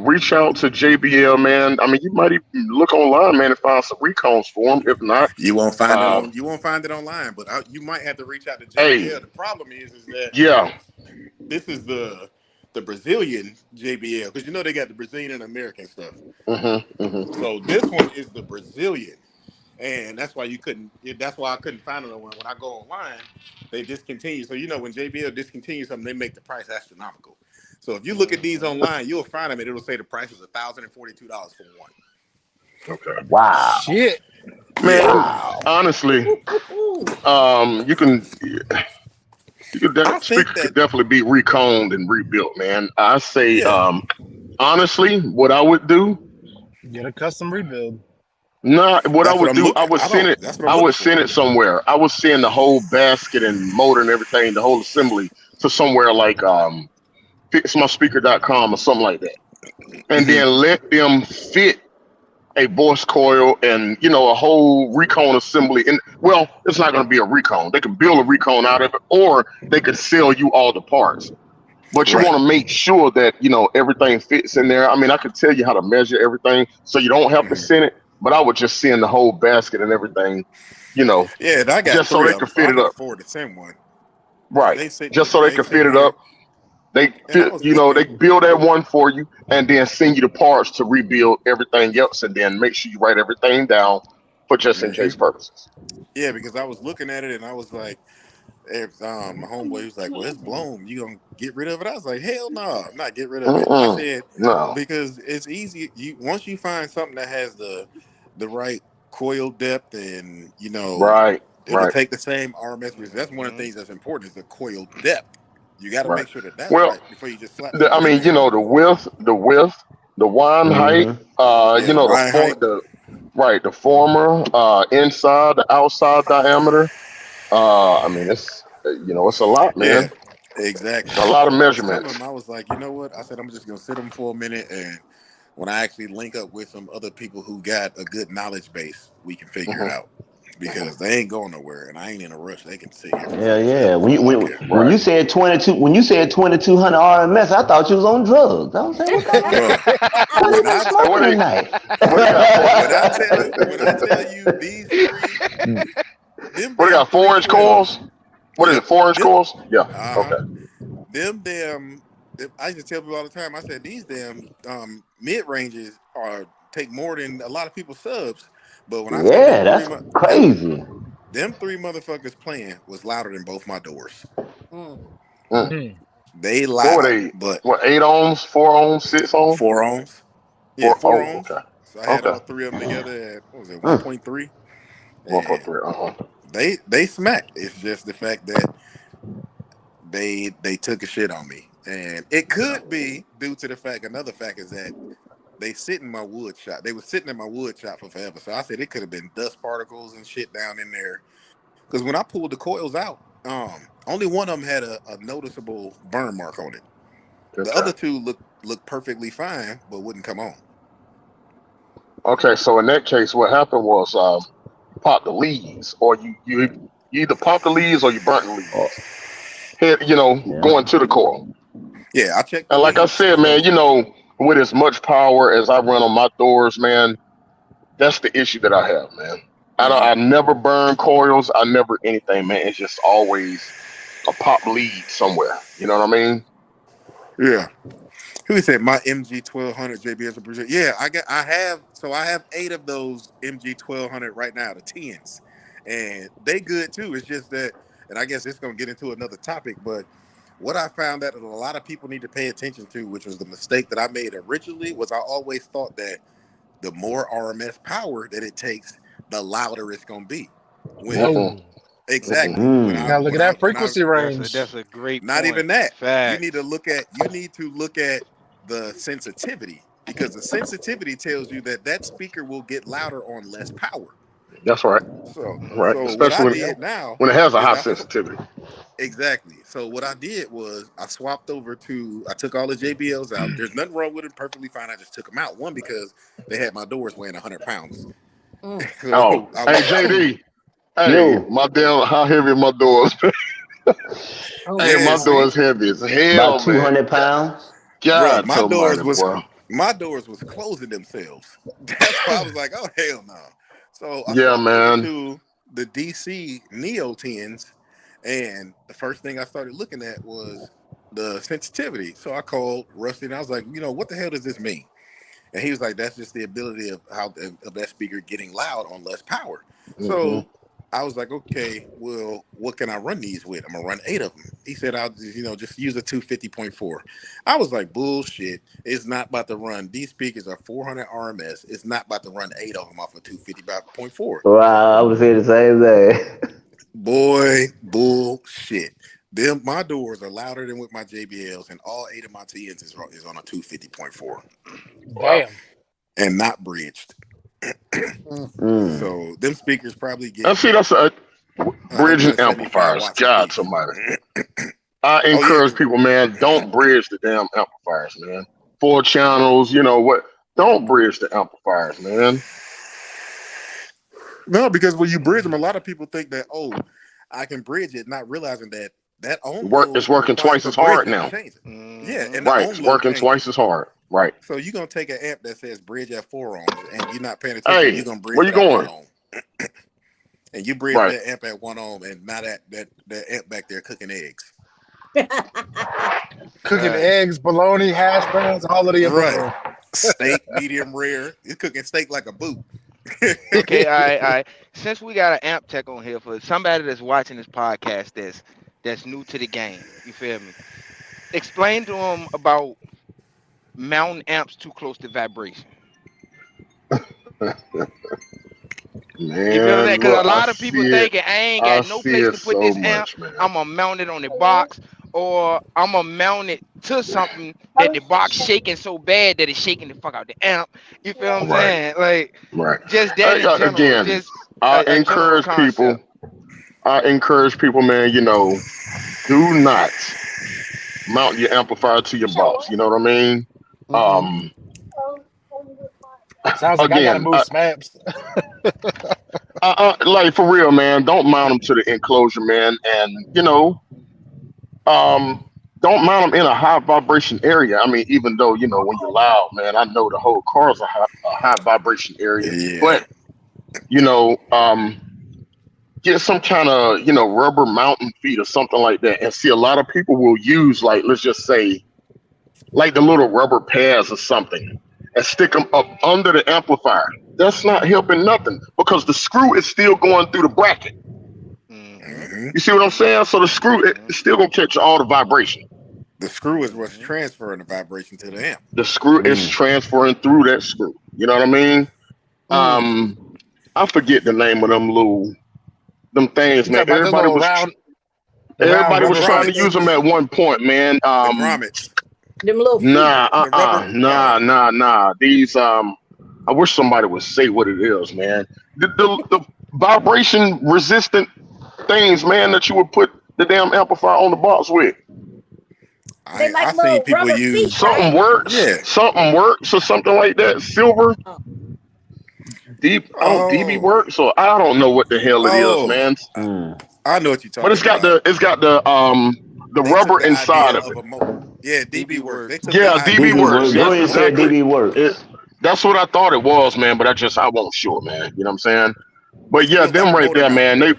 reach out to JBL, man. I mean, you might even look online, man, and find some recones for them. If not,
you won't find it online, but you might have to reach out to JBL.
Hey.
The problem is that
yeah,
this is the Brazilian JBL, because they got the Brazilian and American stuff. So this one is the Brazilian, and that's why I couldn't find it when I go online. They discontinue. So when JBL discontinues something, they make the price astronomical. So if you look at these online, you'll find them and it'll say the price is $1,042 for one.
okay.
Wow.
Shit.
Man,
Wow.
honestly, you can speaker could definitely be reconed and rebuilt, man. I say, honestly, what I would do,
Get a custom rebuild.
what I would do, I would send it.
That's what I'm
I would
looking
send it somewhere. I would send the whole basket and motor and everything, the whole assembly, to somewhere like fixmyspeaker.com or something like that, and then let them fit a voice coil and a whole recone assembly. And well, it's not going to be a recone. They can build a recone out of it, or they could sell you all the parts. But you want to make sure that everything fits in there. I mean, I could tell you how to measure everything, so you don't have to send it. But I would just send the whole basket and everything.
Yeah, I got
just so they can fit it up.
Afford the same one.
Right. Just so they can fit it up. They fit, they build that one for you and then send you the parts to rebuild everything else, and then make sure you write everything down for just in case purposes.
Yeah, because I was looking at it and I was like, my homeboy was like, "Well, it's blown. You gonna get rid of it?" I was like, "Hell no, I'm not getting rid of it." I said,
No,
because it's easy. Once you find something that has the right coil depth and
right.
it'll take the same RMS. That's one of the things that's important is the coil depth. You got to make sure that's right before you just slap.
I mean, the width, the wind height, the former, inside, the outside diameter. I mean, it's it's a lot, man.
Yeah, exactly.
A lot of measurements.
I was like, you know what? I said, I'm just gonna sit them for a minute, and when I actually link up with some other people who got a good knowledge base, we can figure it out. Because they ain't going nowhere, and I ain't in a rush. They can sit here.
Yeah. When you said 2200 RMS, I thought you was on drugs. I was saying, what I
tell you these three,
what got 4-inch coils? What is it? 4-inch coils? Yeah. Okay.
Them. I used to tell people all the time. I said these damn mid ranges take more than a lot of people's subs. But when
that's crazy.
Them 3 motherfuckers playing was louder than both my doors. They loud.
What were they?
But
8 ohms, 4 ohms, 6 ohms?
4 ohms. Yeah, 4 ohms.
Okay.
So I had all 3 of them together at 1.3.
1.3.
They smacked. It's just the fact that they took a shit on me, and it could be due to the fact. Another fact is that they sit in my wood shop. They were sitting in my wood shop for forever. So I said it could have been dust particles and shit down in there. Because when I pulled the coils out, only one of them had a noticeable burn mark on it. The other 2 looked perfectly fine, but wouldn't come on.
Okay, so in that case, what happened was you popped the leads, or you either popped the leads or you burnt the leads. Going to the coil.
Yeah, I checked.
And like I said, man, with as much power as I run on my doors, man, that's the issue that I have, man. I never burn coils. I never anything, man. It's just always a pop lead somewhere. You know what I mean?
Yeah. Who said my MG 1200 JBS project? Yeah, I have 8 of those MG 1200 right now, the 10s, and they good too. It's just that, and I guess it's gonna get into another topic, but what I found that a lot of people need to pay attention to, which was the mistake that I made originally, was I always thought that the more RMS power that it takes, the louder it's going to be. Exactly.
Mm.
Now look at that frequency range.
That's a great
Not
point.
even that.
Fact.
You need to look at the sensitivity, because the sensitivity tells you that speaker will get louder on less power.
That's right.
So
Right.
what
Especially
I did now
when it has a
is
high sensitivity.
Exactly. So what I did was I swapped over I took all the JBLs out. There's nothing wrong with them, perfectly fine. I just took them out. One, because they had my doors weighing 100 pounds.
Mm.
Oh,
I was
hey
like,
JD. Hey,
Yo.
my damn, how heavy my doors?
Oh,
Hey,
Yeah,
my
see?
doors heavy as hell,
About
man.
200 pounds.
Bruh,
God, somebody, boy.
my doors was closing themselves. That's why I was like, oh hell no. So I
Yeah,
swapped over
man.
to the DC Neo 10s, and the first thing I started looking at was the sensitivity. So I called Rusty and I was like, what the hell does this mean? And he was like, that's just the ability of that speaker getting loud on less power. So I was like, okay, well, what can I run these with? I'm gonna run 8 of them. He said, I'll just use a 250.4. I was like, bullshit. It's not about to run. These speakers are 400 RMS. It's not about to run 8 of them off of 250.4.
Wow, I would say the same thing.
Boy, bullshit. My doors are louder than with my JBLs, and all 8 of my TNs is on a 250.4.
Damn.
And not bridged.
Mm.
So them speakers probably get.
And see, that's a bridging
175
amplifiers.
watts a
God,
piece.
somebody. I encourage people, man, don't bridge the damn amplifiers, man. 4 channels, what? Don't bridge the amplifiers, man.
No, because when you bridge them, a lot of people think that, I can bridge it, not realizing that ohm load
It's working
requires
twice as
the bridge
hard
to
now.
change it.
Mhm.
Yeah, and the
Right,
ohm
it's
load
working
changes.
twice as hard. Right.
So you're gonna take an amp that says bridge at 4 ohms, and you're not paying attention.
Hey,
You're gonna bridge
where you
it at 1
going?
ohm, and you bridge
Right.
that amp at 1 ohm, and not that amp back there cooking eggs.
Cooking
Right.
eggs, bologna, hash browns, all of the above.
Right. Steak, medium rare. You're cooking steak like a boot.
Okay, all right. Since we got an amp tech on here, for somebody that's watching this podcast that's new to the game, you feel me? Explain to them about mounting amps too close to vibration. You feel me?
Man,
Because a
look,
lot
I
of people
see it.
thinking I ain't
I
got no
see
place
it
to put
so
this amp.
much, man.
I'm gonna mount it on the box, or I'm gonna mount it to something that the box shaking so bad that it's shaking the fuck out the amp. You feel what I'm
Right.
saying? Like
Right.
just that in general.
Again,
Just
I
a general
encourage
concept.
people, man, do not mount your amplifier to your box. You know what I mean?
Mhm. Sounds like I gotta
Again,
move snaps.
like for real, man, don't mount them to the enclosure, man, and don't mount them in a high vibration area. I mean, even though when you're loud, man, I know the whole car is a high vibration area,
Yeah.
but get some kind of rubber mounting feet or something like that. And see, a lot of people will use, like, let's just say, like the little rubber pads or something, and stick them up under the amplifier. That's not helping nothing, because the screw is still going through the bracket.
Mhm.
You see what I'm saying? So the screw it's still gonna catch all the vibration.
The screw is what's transferring the vibration to the amp.
The screw is transferring through that screw. You know what I mean? I forget the name of them things,
You
man.
talking about those
Everybody
little
was
round
everybody was
rubber
trying to
grommets.
use them at one point, man.
The grommets.
Them little feet.
Nah. These I wish somebody would say what it is, man. The vibration resistant things, man, that you would put the damn amplifier on the box with.
They like
I seen
little
people
rubber
use
feet,
Something
right?
works.
Yeah.
Something works or something like that. Silver.
Oh.
DB works, or I don't know what the hell it is, man.
I know what you're talking
But it's got
about.
the
They
rubber
took the
inside
idea
of it.
a yeah, DB works. They took
Yeah,
the idea
DB
DB
works.
works.
Yes,
Go ahead and say
exactly.
DB works.
That's what I thought it was, man. But I wasn't sure, man. You know what I'm saying? But
It's
yeah,
built
them
like a
right
motor
there,
mount.
man.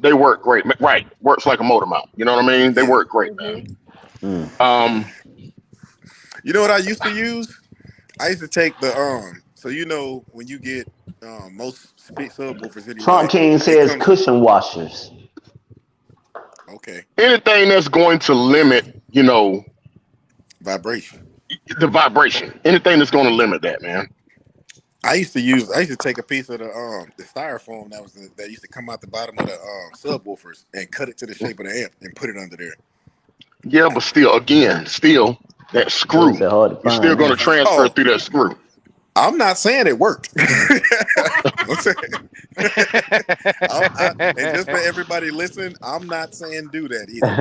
They work great. Right, works like a motor mount. You know what I mean? They
Yeah.
work great, man.
You know what I used to use? I used to take the so when you get most subwoofers anyway.
Trump King says cushion washers.
Okay.
Anything that's going to limit,
Vibration.
the vibration. Anything that's going to limit that, man.
I used to take a piece of the styrofoam that used to come out the bottom of the subwoofers and cut it to the shape of the amp and put it under there.
Yeah, but still that screw.
It's hard to
You're still
find.
going to transfer
Oh.
through that screw.
I'm not saying it worked. I'm saying, and just for everybody listen, I'm not saying do that either.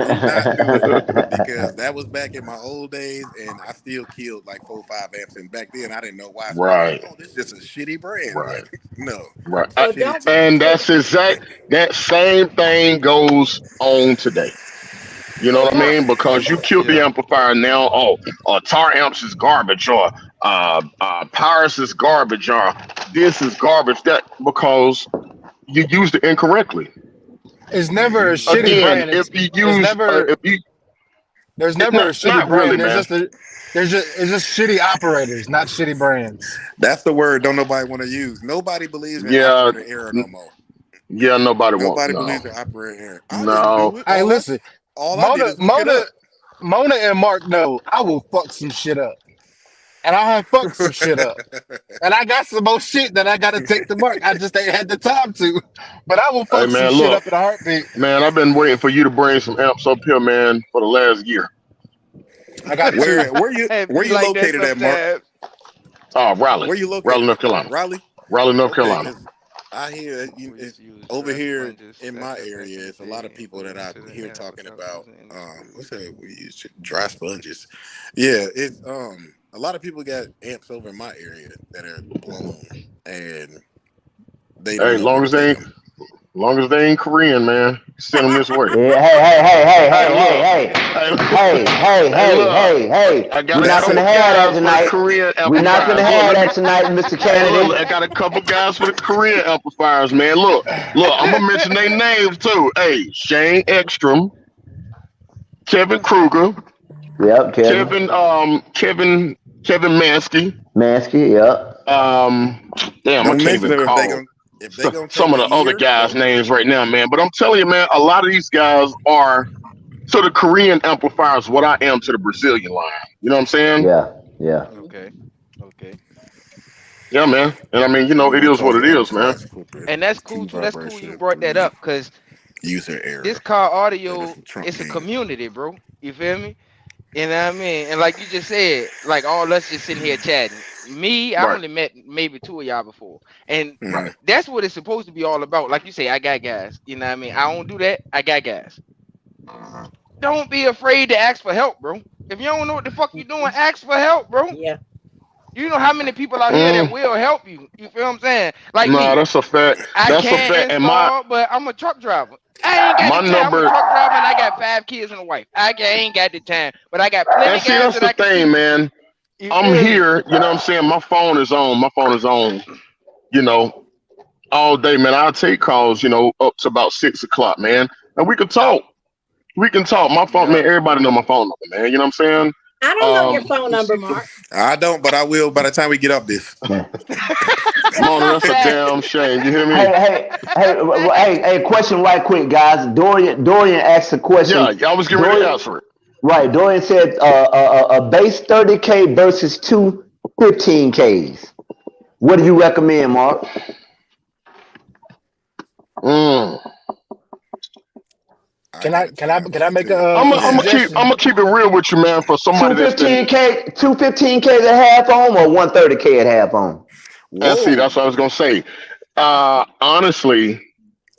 Do not do it because that was back in my old days, and I still killed like 4 or 5 amps. And back then, I didn't know why. So
Right.
oh, this is just a shitty brand.
Right.
Like, no.
Right.
So don't-
And that's that same thing goes on today. You know what I mean? Because you killed the amplifier now. Tar amps is garbage, or Pyrus is garbage, or this is garbage. That because you used it incorrectly.
It's never a shitty
Again,
brand.
if you use,
There's never a shitty
not
brand.
really,
It's just shitty operators, not shitty brands.
That's the word. Don't nobody want to use. Nobody believes in
Yeah.
operator error no more.
Yeah, nobody
Nobody
wants.
believes in operator error. I
No.
didn't do it.
Hey, listen,
All I did is look it up.
Mona and Mark know I will fuck some shit up. And I have fucked some shit up. And I got some more shit that I got to take to Mark. I just ain't had the time to. But I will fuck
man,
some shit
look.
up in a heartbeat.
Man, I've been waiting for you to bring some amps up here, man, for the last year.
I got
Where you located at, Mark?
Raleigh.
Where you located?
Raleigh, North Carolina.
Raleigh,
North
Okay,
Carolina.
'cause I hear over here in my area, it's a lot of people that I hear talking about. What's that? We use dry sponges. Yeah, it's a lot of people got amps over in my area that are blown, and they don't.
Hey, long as they ain't Korean, man, send them this way.
Yeah, hey.
I got
We're
a
not
couple
gonna have that
guys with
tonight.
Korean
We're not gonna
amplifiers.
have that tonight, Mr.
Hey, look,
Kennedy.
I got a couple guys with Korean amplifiers, man. Look, I'm gonna mention their names too. Hey, Shane Ekstrom, Kevin Kruger,
Yep, Kevin.
Kevin Mansky.
Mansky, yep.
Damn, I can't even call some of the other guys' names right now, man. But I'm telling you, man, a lot of these guys are to the Korean amplifiers what I am to the Brazilian line. You know what I'm saying?
Yeah.
Okay.
Yeah, man. And I mean, it is what it is, man.
And that's cool too. That's cool you brought that up because
user error.
this car audio,
Trump
it's a
game.
community, bro. You feel me? You know what I mean? And like you just said, like all us just sitting here chatting. Me, I only met maybe 2 of y'all before. And that's what it's supposed to be all about. Like you say, I got guys. You know what I mean? I don't do that. I got guys. Don't be afraid to ask for help, bro. If you don't know what the fuck you doing, ask for help, bro.
Yeah.
You know how many people out here that will help you. You feel what I'm saying? Like me.
That's a fact.
I can't install, but I'm a truck driver. I ain't got the time. I'm a truck driver and I got 5 kids and a wife. I ain't got the time, but I got plenty of guys
that's the thing, man. I'm here, you know what I'm saying? My phone is on, all day, man. I'll take calls, up to about 6 o'clock, man. And we can talk. My phone, man, everybody know my phone number, man. You know what I'm saying?
I don't know your phone number, Mark.
I don't, but I will by the time we get off this.
Mona, that's a damn shame. You hear me?
Hey, question right quick, guys. Dorian asked a question.
Yeah, I was getting ready to answer it.
Right. Dorian said a base 30K versus 2 15Ks. What do you recommend, Mark?
Can I make a?
I'm gonna keep it real with you, man. For somebody
two 15Ks at half on or 1 30K at half on.
That's what I was gonna say. Honestly,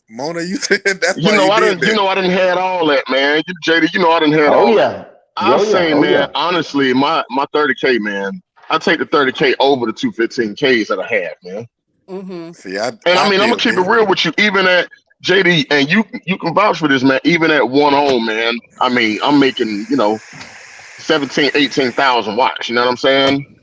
Mona, you said that's
I didn't had all that, man. JD, I didn't have all that. I'm saying, man, honestly, my 30K, man, I take the 30K over the 2 15Ks at a half, man.
Mm-hmm.
See,
I'm gonna keep it real with you, even at JD, and you can vouch for this, man. Even at 1 on, man, I mean, I'm making 17,000, 18,000 watts. You know what I'm saying?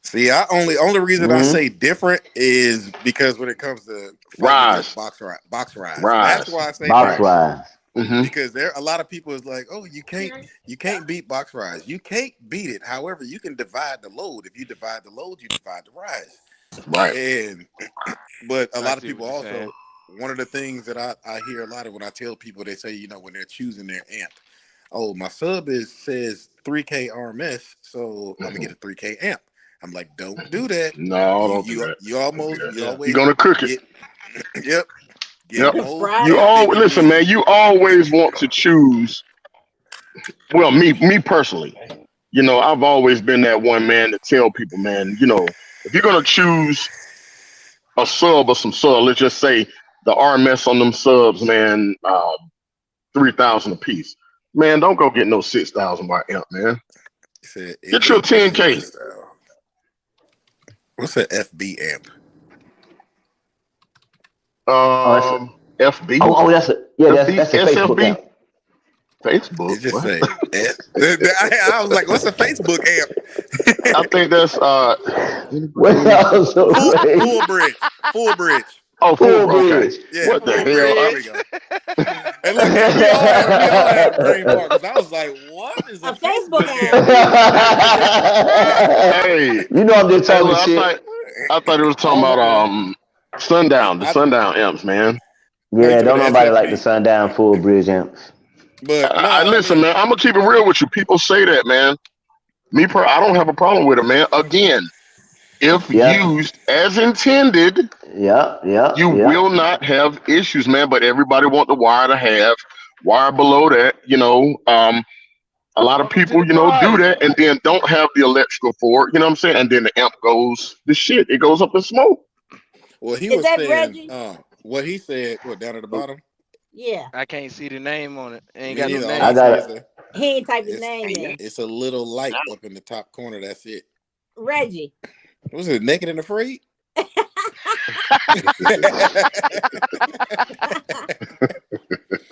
See, only reason I say different is because when it comes to
Rise.
box rise.
Rise.
That's why I say
box rise.
Mm-hmm.
Because there a lot of people is like, oh, you can't beat box rise. You can't beat it. However, you can divide the load. If you divide the load, you divide the rise.
Right.
But a lot of people also, one of the things that I hear a lot of when I tell people, they say, when they're choosing their amp, oh, my sub says 3K RMS, so I'm gonna get a 3K amp. I'm like, don't do that.
No, don't do
You
that.
you almost
Don't do that.
you always
You're gonna cook it.
Yep.
Yep.
Fried
You
it.
all listen, man. You always want to choose. Well, me personally, you know, I've always been that one man to tell people, man, you know, if you're gonna choose a sub or some sub, let's just say the RMS on them subs, man, 3,000 a piece. Man, don't go get no 6,000 by amp, man. Get your 10K.
What's an FB amp?
FB.
Oh, that's a that's a Facebook
SFB?
app.
Facebook.
It just
What?
say. I was like, what's a Facebook amp?
I think that's
Full bridge. Full bridge.
oh,
Full
okay.
bridge.
Yeah,
What the
full
hell?
bridge. There we go. And look, we all had brain fart because I was like, what is a Facebook amp?
Hey,
You know I'm just
hey,
talking
look,
shit.
I thought it was talking about Sundown, the Sundown amps, man.
Yeah, don't nobody like
SFB.
the Sundown Full Bridge amps.
But no,
I listen, man. I'm gonna keep it real with you. People say that, man. I don't have a problem with it, man. Again, if
Yeah.
used as intended,
Yeah.
you will not have issues, man. But everybody want the wire to have wire below that. You know, a lot of people, you know, do that and then don't have the electrical for it. You know what I'm saying? And then the amp goes the shit. It goes up in smoke.
well, he
Is
was
that
saying,
Reggie?
what he said, down at the bottom?
Yeah.
I can't see the name on it. Ain't
Me
got no
neither.
name.
All
I got
see is
He ain't typed his name in.
it's a little light up in the top corner. That's it.
Reggie.
Was it Naked and Afraid?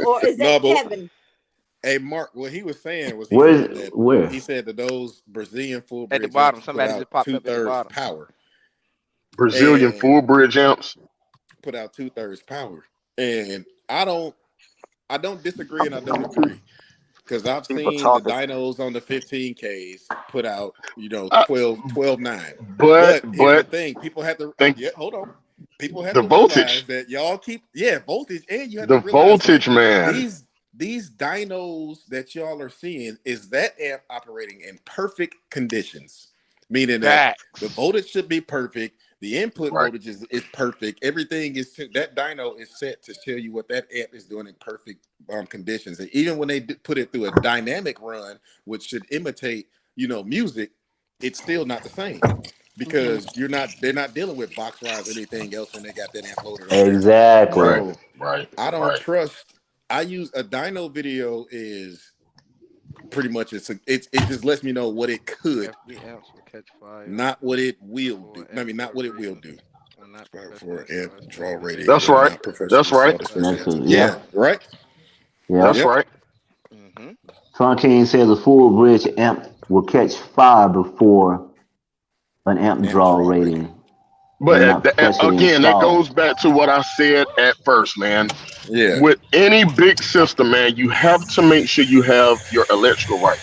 Or is
No,
that
but-
Kevin?
Hey, Mark, what he was saying was
Where?
he said that those Brazilian full
At the
bridge
bottom,
amps
somebody
put
just
out
popped up at the
2/3
bottom.
power.
Brazilian
And-
full bridge amps.
Put out 2/3 power, and I don't disagree and I don't agree because I've
People
seen
talking.
the dynos on the 15Ks put out 12.9.
But
Here's the
but
thing: people have to
think-
hold on. People have
The
to
voltage.
realize that y'all keep voltage, and you have
the
to realize
voltage,
that
man.
these dynos that y'all are seeing is that amp operating in perfect conditions, meaning that the voltage should be perfect, the input
Right.
voltage is perfect, everything is that dyno is set to tell you what that amp is doing in perfect conditions, and even when they put it through a dynamic run, which should imitate music, it's still not the same. Because they're not dealing with box rides or anything else when they got that amp loaded on there.
Exactly.
So,
Right.
I don't
Right.
trust. I use a dyno video is pretty much it just lets me know what it could,
FB amps will catch fire.
not what it will do. I mean, not what it will do. For amp draw rating.
That's right. That's right.
Yeah. Right.
Yeah.
That's
Yep.
right.
Mm-hmm.
Sean King says a full bridge amp will catch fire before an amp draw rating.
But
They're not professionally
again, that
installed.
goes back to what I said at first, man.
Yeah.
With any big system, man, you have to make sure you have your electrical right.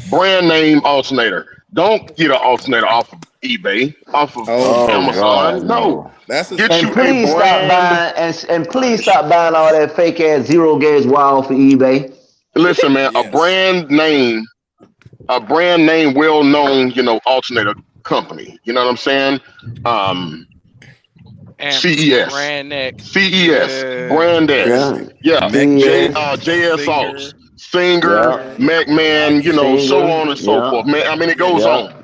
Brand name alternator. Don't get an alternator off of eBay, off of Amazon.
God,
no.
That's a
Get
And
you
please
a
stop
brand.
buying and please stop buying all that fake ass zero gauge wire for eBay.
Listen, man,
Yes.
a brand name, well known, alternator company. You know what I'm saying? CES.
Brand X.
CES, Brand X. Yeah. JS Alts, Singer, McMahon, so on and so forth. Man, I mean, it goes on.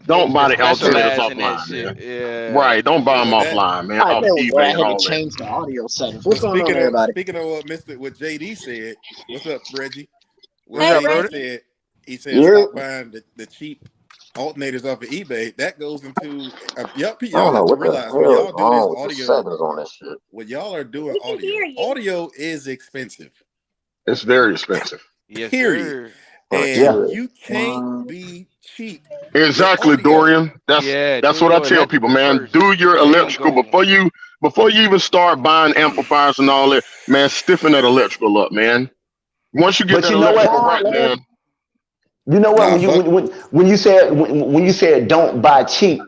Don't buy the alternators
Specialize in that
offline,
shit.
man.
Yeah.
Right, don't buy them
But that-
offline, man.
I
Off
know, bro. I
eBay
had
and all
to
that.
change the audio settings. What's going on,
Speaking
everybody?
of what JD said, what's up, Reggie? What
Hey,
JD
Reggie.
said, he said
Yeah.
stop buying the cheap alternators off of eBay. That goes into
I
y'all
don't
have
know
to
what the
realize
hell
when
is
y'all do
wrong with the
this
settings on that shit.
when y'all are doing
We can hear you.
audio is expensive.
It's very expensive.
Yes,
Period.
sir.
And
Yeah.
you can't be cheap.
Exactly,
audio.
Dorian. That's
Yeah,
that's
do
what I
your
tell
electrical
people, man.
first.
Do your
Then
electrical
go.
before you even start buying amplifiers and all that. Man, stiffen that electrical up, man. Once you get
But
that
you know what?
electrical right, man.
You know what?
Nah,
When you said don't buy cheap,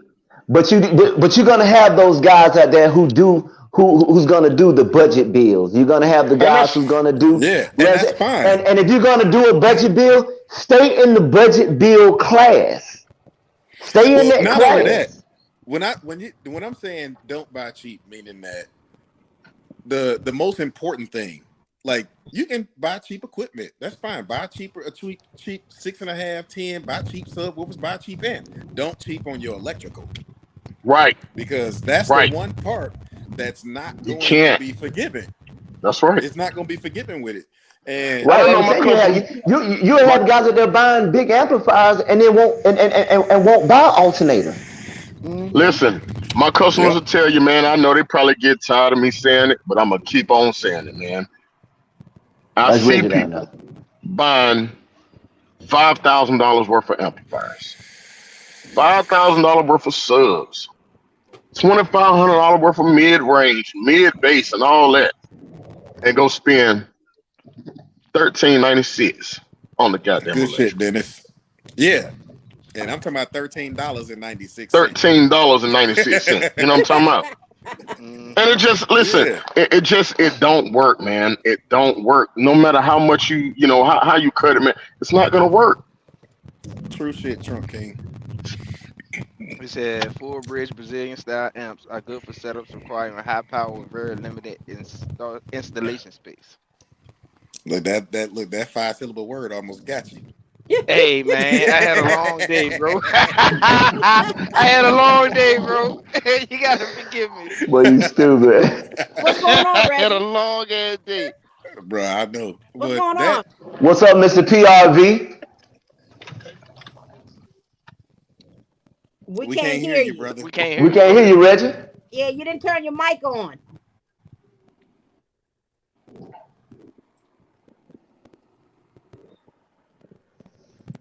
but you're gonna have those guys out there who's gonna do the budget bills. You're gonna have the guys who's gonna do
Yeah, and that's fine.
And if you're gonna do a budget bill, stay in the budget bill class. Stay in
Well,
that
not only
class.
that, when I'm saying don't buy cheap, meaning that the most important thing, like you can buy cheap equipment. That's fine. Buy cheaper, a cheap 6.5, 10. Buy cheap subwoofers. Buy cheap amp. Don't cheap on your electrical,
Right.
because that's
Right.
the one part that's not
You
going to
can't.
be forgiven.
That's right.
It's not going to be forgiven with it. And
Right,
I know
I'm
my
saying
cousin.
you have guys that they're buying big amplifiers and then won't buy alternator.
Listen, my customers
Yep.
will tell you, man. I know they probably get tired of me saying it, but I'm gonna keep on saying it, man. I
That's
see
Reggie down
people
there.
buying $5,000 worth of amplifiers, $5,000 worth of subs, $2,500 worth of mid-range, mid-bass, and all that, and go spend $13.96 on the goddamn
good shit,
electrical.
Dennis. Yeah. And I'm talking about $13.96.
$13.96. You know what I'm talking about?
Mhm.
And it just listen,
Yeah.
it don't work, man. It don't work. No matter how much you know how you cut it, man, it's not gonna work.
True shit, Trump King.
He said full bridge Brazilian style amps are good for setups requiring high power with very limited installation space.
Look, that 5-syllable word almost got you.
Hey man, I had a long day, bro. I had a long day, bro. You gotta forgive me.
Boy, you stupid.
What's going on,
I had a
Reggie?
long ass day.
Bro, I know.
What's
But
going
that
on?
What's up, Mr. PRV?
We
we
can't
can't
hear
hear you,
you.
brother.
We can't hear
We
you.
can't hear you, Reggie.
Yeah, you didn't turn your mic on.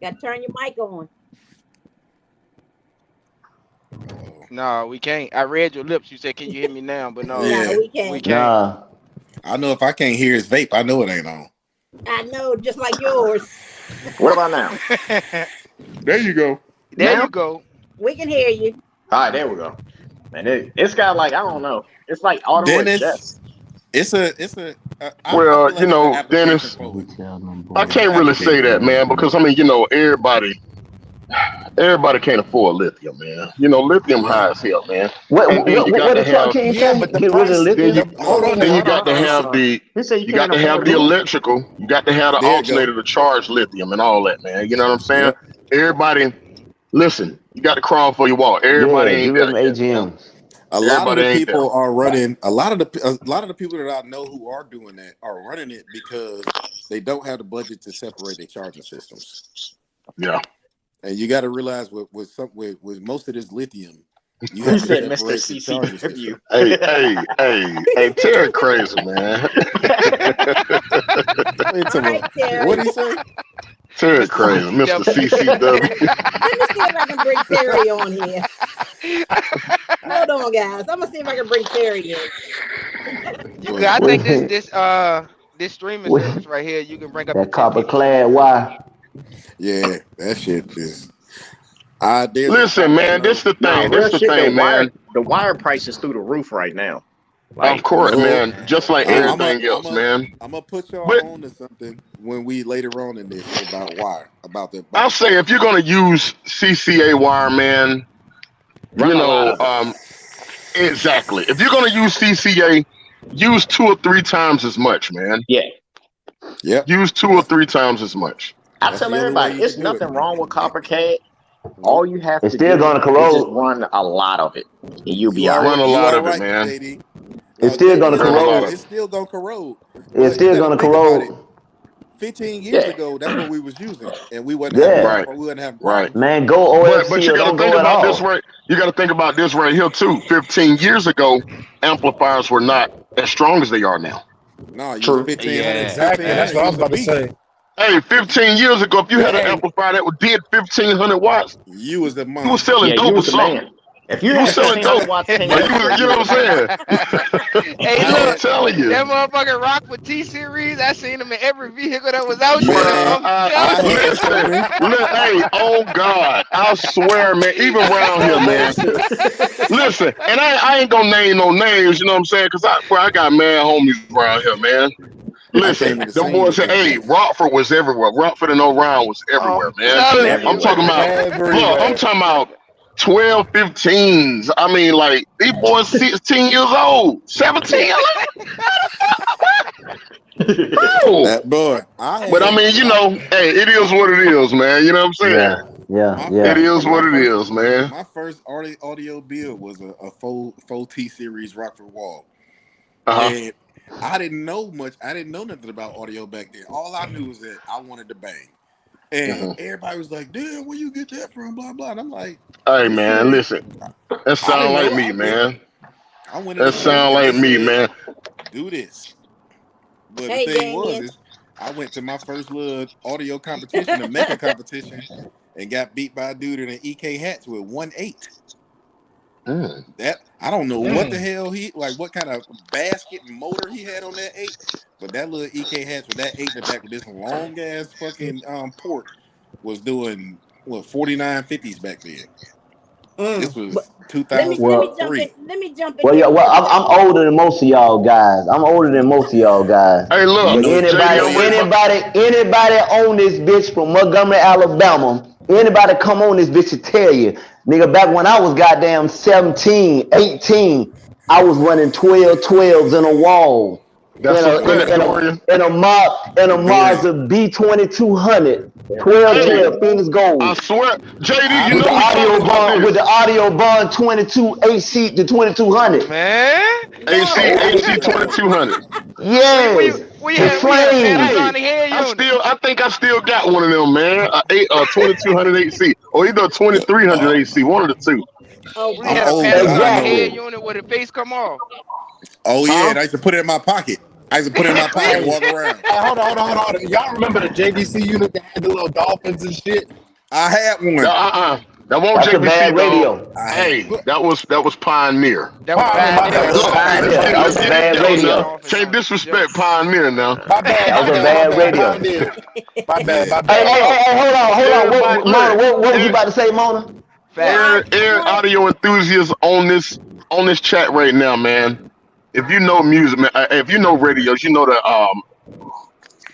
Got to turn your mic on.
Uh-oh.
No, we can't. I read your lips. You said, "Can you hear me now?" But no,
Yeah.
No, we
we
can't.
can't.
Nah.
I know if I can't hear his vape, I know it ain't on.
I know, just like yours.
What about now?
There you go.
There
Now?
you go.
We can hear you.
All right, there we go. Man, it's got like, I don't know. It's like auto
Dennis,
adjust.
It's a I
Well,
feel
you
like
know,
it's an application
Dennis,
for it.
I can't really say that, man, because I mean, you know, everybody can't afford lithium, man. You know, lithium high as hell, man.
What
And then you got
what
to
did Truck
have
King
Yeah,
say?
but the
Get rid of
price.
then
lithium?
you
Hold on,
then you
hold
got to have the
He said
you got to have the electrical, you got to have the
There you go.
alternator to charge lithium and all that, man. You know what I'm saying?
Yep.
Everybody, listen, you got to crawl for your walk. Everybody
Yeah,
ain't
get rid
there
of
yet, man.
AGMs.
A lot of
Everybody
the
ain't there.
people are running. A lot of the people that I know who are doing that are running it because they don't have the budget to separate their charging systems.
Yeah.
And you got to realize with most of this lithium, you
He
have to
said Mr.
separate the charging system.
CCW.
Hey, Terry crazy, man.
Wait,
All right, Terry.
what did he say?
Terry
Mr.
crazy, Mr. CCW.
Let me see if I can bring Terry on here. Hold on, guys. I'm gonna see if I can bring Terry in.
You could. I think
Wait.
this streaming
Wait.
service right here, you can bring up
That
to 10
copper
people.
clad wire.
Yeah, that shit is.
Listen, man, this the
No,
thing.
real
This the
shit.
thing, man.
The wire price is through the roof right now.
Of course,
No.
man. Just like everything else, man.
I'm gonna put y'all
But-
on to something when we later on in this about wire about the.
I'll say if you're gonna use CCA wire, man,
Run
you
a lot
know,
of
exactly. If you're gonna use CCA, use 2 or 3 times as much, man.
Yeah.
Yep.
Use 2 or 3 times as much.
I
That's
tell
the only
everybody,
way you
it's
can do
nothing
it.
wrong with copper CAD. All you have
It's
to
still
do
gonna
is
corrode.
just run a lot of it, and you'll be
You
all
are
right.
Run a
you
lot
are
of it,
right,
man.
JD.
It's still
JD,
gonna
you're
Run a
right.
lot of
It's still gonna corrode.
It's
But
still
you gotta
gonna
think about
corrode.
it. 15 years
Yeah.
ago, that's what we was using, and we wasn't
Yeah.
having
Right.
we wasn't having
Right.
problems.
Man, go
But
OFC
you
or
gotta
don't
think
go at
about this
all.
right. You gotta think about this right here too. 15 years ago, amplifiers were not as strong as they are now.
No, you
True.
was 1500.
Yeah.
Exactly. That's what I was about to say.
Hey, 15 years ago, if you had an
Hey.
amplifier that did 1500 watts,
You was the
you was
monster.
selling
Yeah, you
double
was the
something.
man. If you
You
had
was selling
1500
dope.
watts 10
Like
years ago,
you know what I'm saying?
Hey,
I
I'm
look,
had,
telling you.
that motherfucking rock with T series. I seen them in every vehicle that was out
Bro,
there.
man,
I'm
I
telling you.
had
listen,
Tony.
hey, oh God, I swear, man, even around here, man. Listen, and I ain't gonna name no names, you know what I'm saying? Cause I got mad homies around here, man.
I
Listen,
came in the
them
scene
boys
with
said,
them
hey,
shits.
Rockford was everywhere. Rockford and O'Round was everywhere,
I'm
man.
telling you.
I'm talking about,
Everywhere.
look, I'm
Everywhere.
talking about 12, 15s. I mean, like, these boys 16 years old, 17. Oh.
That boy.
But I mean, hey, it is what it is, man. You know what I'm saying?
Yeah.
It is what it is, man.
My first audio build was a full T series Rockford Wall. And I didn't know much. I didn't know nothing about audio back then. All I knew was that I wanted to bang. And everybody was like, damn, where you get that from? Blah, blah. And I'm like,
hey, man, listen. That sound like me, man. That sound like me, man.
Do this. But the thing was, I went to my first little audio competition, a Mecca competition, and got beat by a dude in an EK Hats with 1.8. That I don't know what the hell what kind of basket motor he had on that 8, but that little EK Hats with that 8 in the back with this long ass fucking port was doing 4950s back then. This was 2003.
Let me jump in.
Well, I'm older than most of y'all guys.
Hey, look,
anybody on this bitch from Montgomery, Alabama, anybody come on this bitch to tell you, nigga, back when I was goddamn 17, 18, I was running 12s in a wall. In a Mazda B2200, 12 Phoenix Gold.
I swear, JD,
with the audio bond 22 AC to 2200.
Man,
AC 2200.
Yes.
I think I still got one of them, man. A 2200 AC or either a 2300 AC, one of the two.
We had a Panasonic head unit where the face come off.
Oh yeah, and I used to put it in my pocket. And walk around.
Hold on. Y'all remember the JVC unit that had the little dolphins and shit?
I had one.
That won't
That's
JVC
a bad radio.
Hey, that was Pioneer.
That was
bad radio.
Can't disrespect Pioneer now.
My bad.
That was a bad radio.
My bad.
Hey, hold on. Mona, what was you about to say, Mona?
Air audio enthusiasts on this chat right now, man. If you know music, man, if you know radios, you know that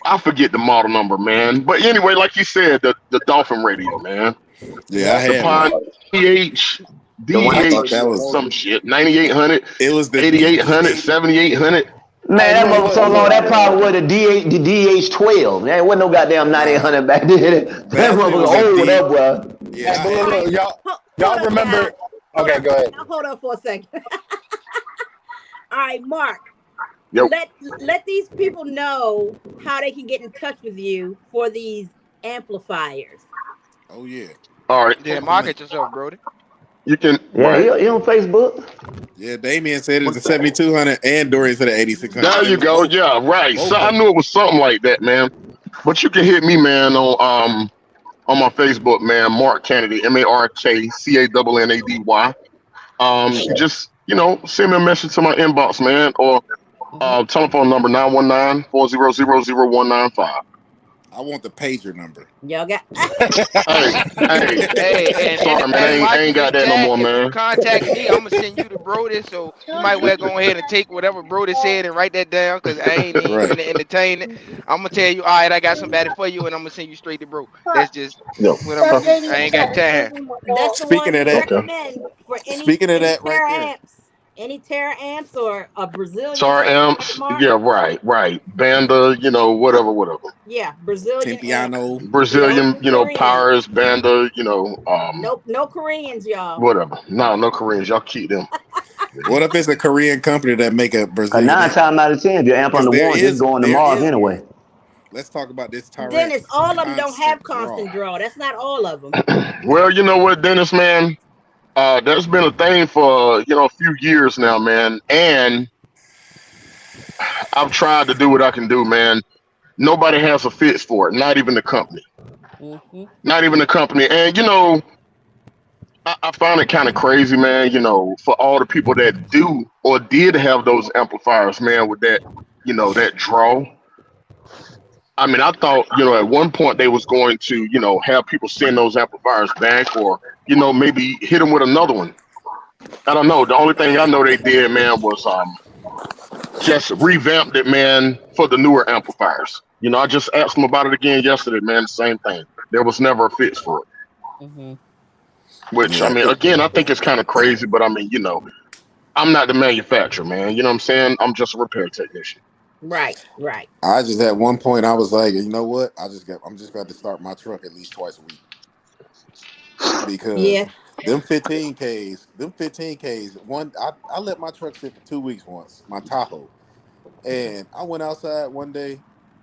I forget the model number, man. But anyway, like you said, the Dolphin radio, man.
Yeah, I had one.
DH, some shit. 9800.
It was the
8800, 7800.
Man, that mother so long. That probably was the DH12. There wasn't no goddamn 9800 back then. That mother was old, that boy.
Yeah,
y'all remember? Okay, go ahead.
Now, hold on for a second. All right, Mark.
Yep.
Let these people know how they can get in touch with you for these amplifiers.
Oh yeah.
All right.
Yeah, market yourself, Brody.
You can.
Yeah, he on Facebook.
Yeah, Damien said it's a 7200 and Dorian said 8600.
There you go. Yeah, right. So I knew it was something like that, man. But you can hit me, man, on my Facebook, man, Mark Kennedy, MarkCannady. Just send me a message to my inbox, man, or telephone number 919-400-0195.
I want the pager number.
Y'all got.
Hey,
sorry, man. I ain't got that no more, man.
Contact me. I'm gonna send you to Brody, so you might well go ahead and take whatever Brody said and write that down, because I ain't even gonna entertain it. I'm gonna tell you, all right, I got somebody for you, and I'm gonna send you straight to Bro. That's just what I ain't got time.
Speaking of that, right there.
Any Terra amps or a Brazilian
Terra amps, yeah, right. Banda, whatever.
Yeah, Brazilian.
Timpiano.
Brazilian, powers, Banda,
No Koreans, y'all.
Whatever. No Koreans. Y'all keep them.
What if it's a Korean company that make a Brazilian?
9 times out of 10, if your amp on the warrant, it's going to Mars anyway.
Let's talk about this Tyrex.
Dennis, all of them don't have constant draw. That's not all of them.
Well, you know what, Dennis, man? There's been a thing for a few years now, man, and I've tried to do what I can do, man. Nobody has a fix for it, not even the company. Not even the company. And I find it kind of crazy, man, for all the people that do or did have those amplifiers, man, with that, that draw. I mean, I thought, at one point they was going to, have people send those amplifiers back, or, maybe hit them with another one. I don't know. The only thing I know they did, man, was just revamped it, man, for the newer amplifiers. I just asked them about it again yesterday, man. The same thing. There was never a fix for it. Which I
Yeah,
mean, again, I think it's kind of crazy, but I mean, I'm not the manufacturer, man. You know what I'm saying? I'm just a repair technician.
Right.
I just at one point I was like, you know what? I'm just going to start my truck at least twice a week because
Yeah.
them 15Ks. I let my truck sit for 2 weeks once, my Tahoe, and I went outside one day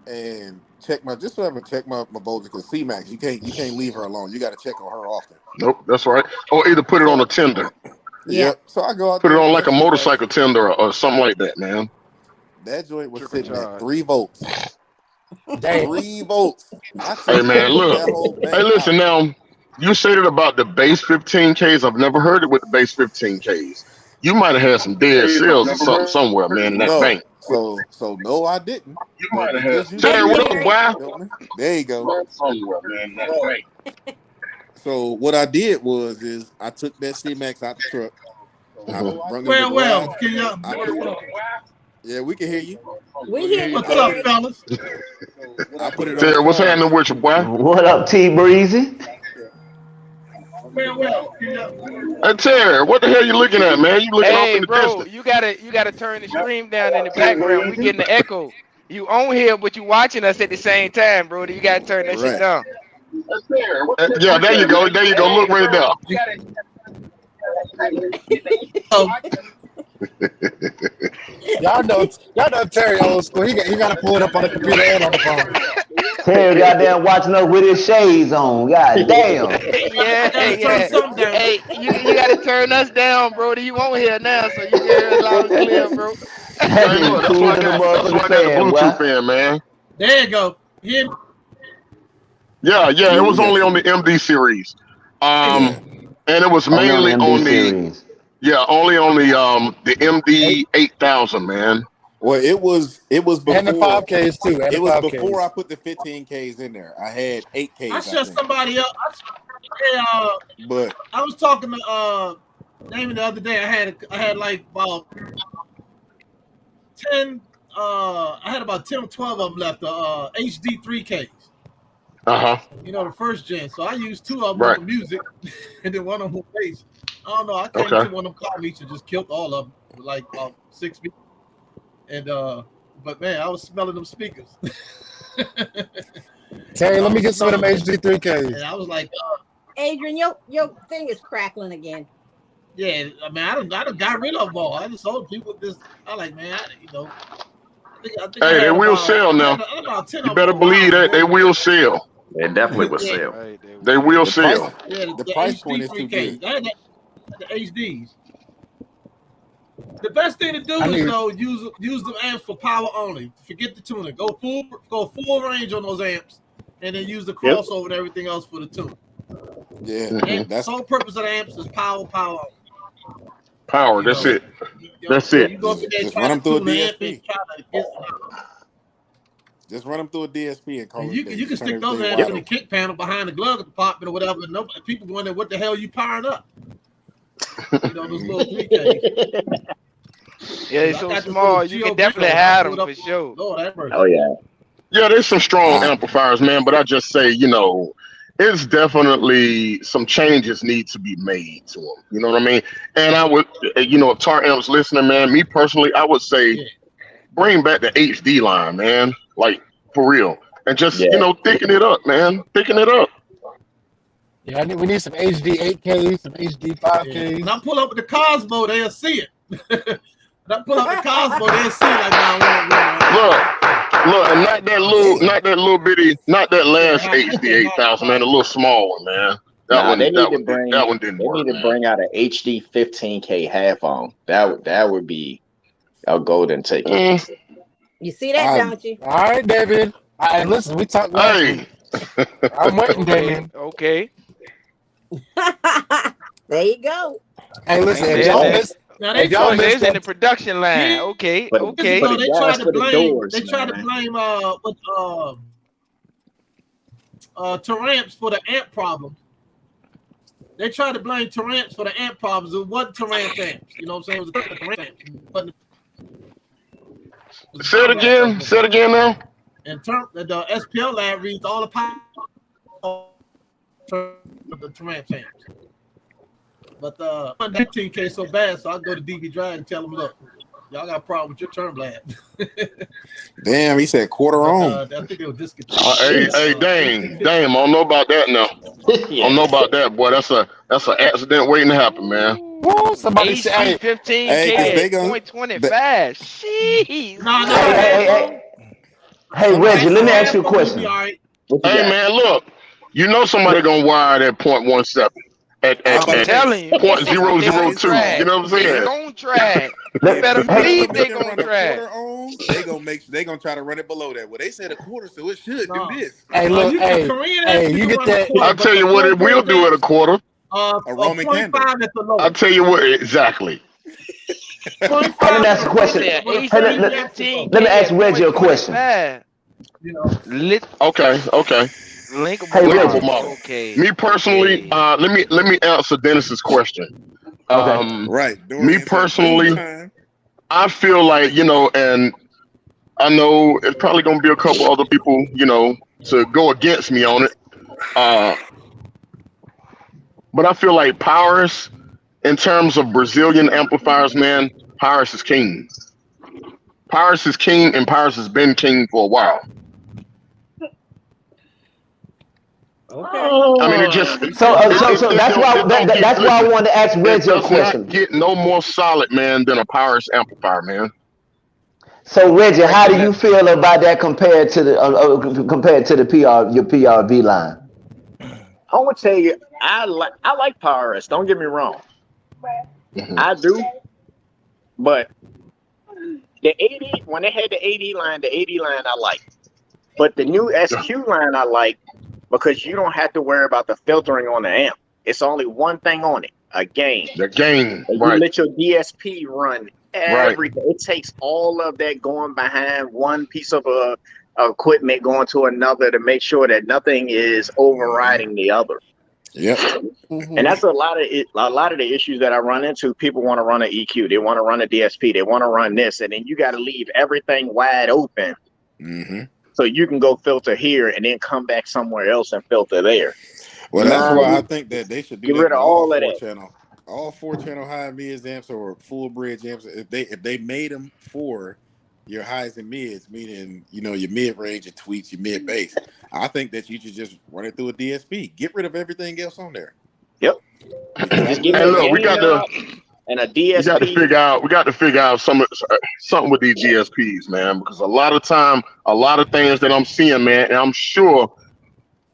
and check my voltage because C-Max you can't leave her alone. You got to check on her often.
Nope, that's right. Or either put it on a tender.
Yeah.
Yep. So I go out
Put it
there,
on like a
test
motorcycle tender or something like that, man.
That joint was
Triple
sitting at
charge.
3 volts.
Damn.
3 volts. I
Hey, man,
took
look.
that whole
Hey,
bank
listen
out.
now. You said it about the base 15Ks. I've never heard it with the base 15Ks. You might have had some dead cells or something somewhere, man, in that
No.
bank.
So no, I didn't.
You
But
might have had
because
some.
you
Terry, what up,
Terry.
boy?
helped me, there you go.
Somewhere, man, in that bank.
So what I did is I took that C-Max out the truck. I brung it in the
Well,
garage.
can y'all?
Yeah, we can hear you.
We hear you,
What's up,
Terry.
fellas?
I put it on
Terry,
the
what's
charge.
happening with you, boy?
What up, T Breezy?
Well, can y'all?
Hey, Terry, what the hell you looking at, man? You looking off
Hey,
in the
bro,
distance.
you gotta turn the stream down in the background. We getting the echo. You on here, but you watching us at the same time, bro. You gotta turn that shit
Right.
down.
Yeah, there you go. There you go. Look right there.
Y'all know Terry old school. He got to pull it up on the computer and on the phone.
Terry goddamn watching us with his shades on. God damn.
Yeah.
Turn something down.
Hey, you gotta turn us down, bro. You on here now, so you can hear us loud and clear, bro.
Hey,
That
look,
is
that's
cool
why I
to the
got the
motherfucking fan,
Bluetooth
boy.
fan, man.
There you go. Hear me?
Yeah, it
Yeah,
was
we got
only
you.
on the MD series.
Yeah.
And it was
Only on the
mainly
MD
on the
series.
only on the MD 8000, man.
Well, it was
And the
before
5Ks too. And
it
the
was
5Ks.
before I put the 15Ks in there. I had 8Ks.
I
I
shut
think.
somebody up.
But
I was talking to Damon the other day. I had like about 10. I had about 10 or 12 of them left. HD 3Ks.
Uh-huh.
The first gen. So I used 2 of them
Right.
on the music, and then one of them on bass. I don't know. I came
Okay.
to one of them car meets and just killed all of them with like about 6 feet. And but man, I was smelling them speakers.
Terry, let me get some of them HD3Ks.
And I was like,
Adrian, your thing is crackling again.
yeah. I mean, I done got rid of them all. I just told people this. I like, man, I think I
Hey,
had
they will
about-
sell
I
now.
had about 10
You
of
better
them for a
believe
while.
that they will sell.
It definitely was
Yeah.
sale.
Right,
They will
the
sell.
price,
Yeah,
the price point is too
3Ks.
good.
I had the HDs. The best thing to do
I
is
need-
though use the amps for power only. Forget the tuning. Go full range on those amps, and then use the crossover and everything else for the tune.
Yeah,
And
that's
the sole purpose of the amps is power only.
Power,
You
that's
know,
it. That's it.
You go up in there,
Just
try
run
to
them through a
tune the amp
DSP.
and try to get.
just run them through a DSP and call
And
it.
you
a day.
can
Just turn
stick those
everything
amps in
wide
the kick panel behind the glove compartment or whatever. And nobody, people wonder what the hell you powering up. Those little 3Ks.
Yeah, it's
I
so
got this
small.
little
You can
Geo
definitely
Big
have
one.
them for sure.
Lord have mercy.
Oh yeah.
Yeah, there's some strong
Ah.
amplifiers, man, but I just say, it's definitely some changes need to be made to them. You know what I mean? And I would, if Tar Amp's listening, man, me personally, I would say
Yeah.
bring back the HD line, man. Like, for real. And just,
Yeah.
thicken it up, man. Thicken it up.
Yeah, we need some HD 8Ks, some HD 5Ks.
When I pull up with the Cosmo, they'll see it. When I pull up the Cosmo, they'll see it like,
Look, and not that little bitty, not that last HD 8000, man, a little small one, man.
Nah, they need
that
to
one,
bring.
that one didn't
They
work.
need to
Man.
bring out an HD 15K half on. That would be a golden ticket.
Mm,
You see that, don't you?
All right, David. All right, listen, we talked last
hey,
week. I'm waiting, David.
Okay.
There you go.
Hey, listen, if
There-
y'all
there-
miss,
Now
if
they
y'all
Oh,
tried,
missed
there's in the
that,
production line.
Yeah.
Okay.
But-
Okay.
but-
they
gas
tried to
for the
blame.
doors,
They tried to
man.
blame Taramps for the amp problem. They tried to blame Taramps for the amp problems. It wasn't Taramp amps. You know what I'm saying? It was the Taramp amps. But
say it again now.
And the SPL lab reads all the power of the Taramp amps. But 15K so bad, so I go to DB Drive and tell them, look, y'all got a problem with your turn blade.
Damn, he said quarter on.
I think it was discontinued.
Hey, Dame, I don't know about that now. I don't know about that, boy. That's an accident waiting to happen, man.
Woo, somebody say, hey,
15K
Hey, 'cause they
at
gonna-
0.25. Jeez.
No.
Hey, Reggie, let me ask you a question.
All right.
Hey, man, look, you know somebody gonna wire that 0.17 at
I'm telling you.
0.002. You know what I'm
They
saying?
gonna try.
Let-
You better
hey,
believe they
Run
gonna
a
try.
quarter on, they gonna try to run it below that. Well, they said a quarter, so it should
No.
do this.
hey, look, hey, you get that.
I'll tell you what it will do at a quarter.
A Roman candle.
0.5 at the low.
I'll tell you what exactly.
0.5
Hey, let me ask you a question.
Said
Hey,
let me ask Reggie a question.
You know,
Okay.
Linkable.
Hey, Reggie.
model.
Okay.
Me personally, let me answer Dennis's question.
Right.
Me personally, I feel like, and I know it's probably gonna be a couple other people, to go against me on it. But I feel like Powers, in terms of Brazilian amplifiers, man, Powers is king. Powers is king, and Powers has been king for a while.
Okay.
I mean, it just
So that's why I wanted to ask
it
Reggie a
does
question.
not get no more solid, man, than a Powers amplifier, man.
So Reggie, how do you feel about that compared to the your PRV line?
I want to tell you, I like Powers. Don't get me wrong,
Mhm.
I do. But the 80, when they had the 80 line, I like. But the new SQ line I like because you don't have to worry about the filtering on the amp. It's only one thing on it, a gain.
The gain,
And
right?
you let your DSP run everything. It takes all of that going behind one piece of equipment going to another to make sure that nothing is overriding the other.
Yep.
And that's a lot of the issues that I run into. People want to run an EQ, they want to run a DSP, they want to run this, and then you got to leave everything wide open so you can go filter here and then come back somewhere else and filter there.
Well, that's why I think that they should do
get
that
rid of
with
all of that.
all 4-channel high mids amps or full bridge amps. If they made them for your highs and mids, meaning your mid range, your tweets, your mid bass, I think that you should just run it through a DSP. Get rid of everything else on there.
Yep.
And look, we got to figure out something with these DSPs, man, because a lot of things that I'm seeing, man, and I'm sure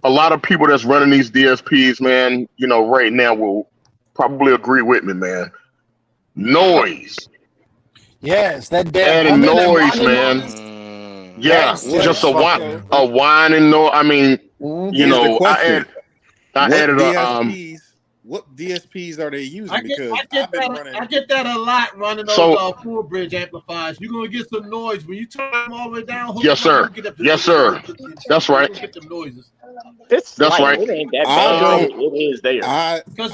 a lot of people that's running these DSPs, man, right now will probably agree with me, man. Noise.
Yes, that damn
Adding
humming,
noise, man. Yeah,
That's
just
it.
a whining noise. I mean,
Here's the question.
I added
what DSPs are they using?
I get that a lot running those full bridge amplifiers. You're gonna get some noise when you turn them all the way down.
Yes, sir. Yes, sir. That's right.
Get them noises.
That's right.
It ain't that bad. It is there.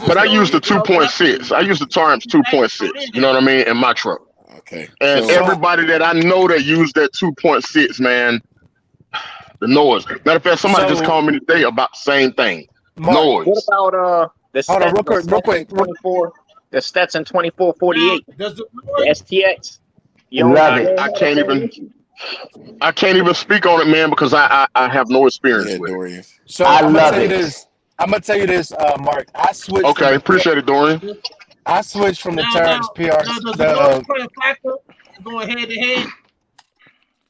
But I use the 2.6. I use the Torrance 2.6. You know what I mean? In my truck.
Okay.
And everybody that I know that used that 2.6, man, the noise. Matter of fact, somebody just called me today about the same thing.
Mark,
noise.
What about the
Hold on, real quick.
24, the Stetson 2448,
Does the
the STX?
I can't even speak on it, man, because I have no experience with it.
So I'm gonna tell you this, Mark. I switched.
Okay, appreciate it, Dorian.
I switched from the Terrence PR.
Now, does the noise play a factor going head to head?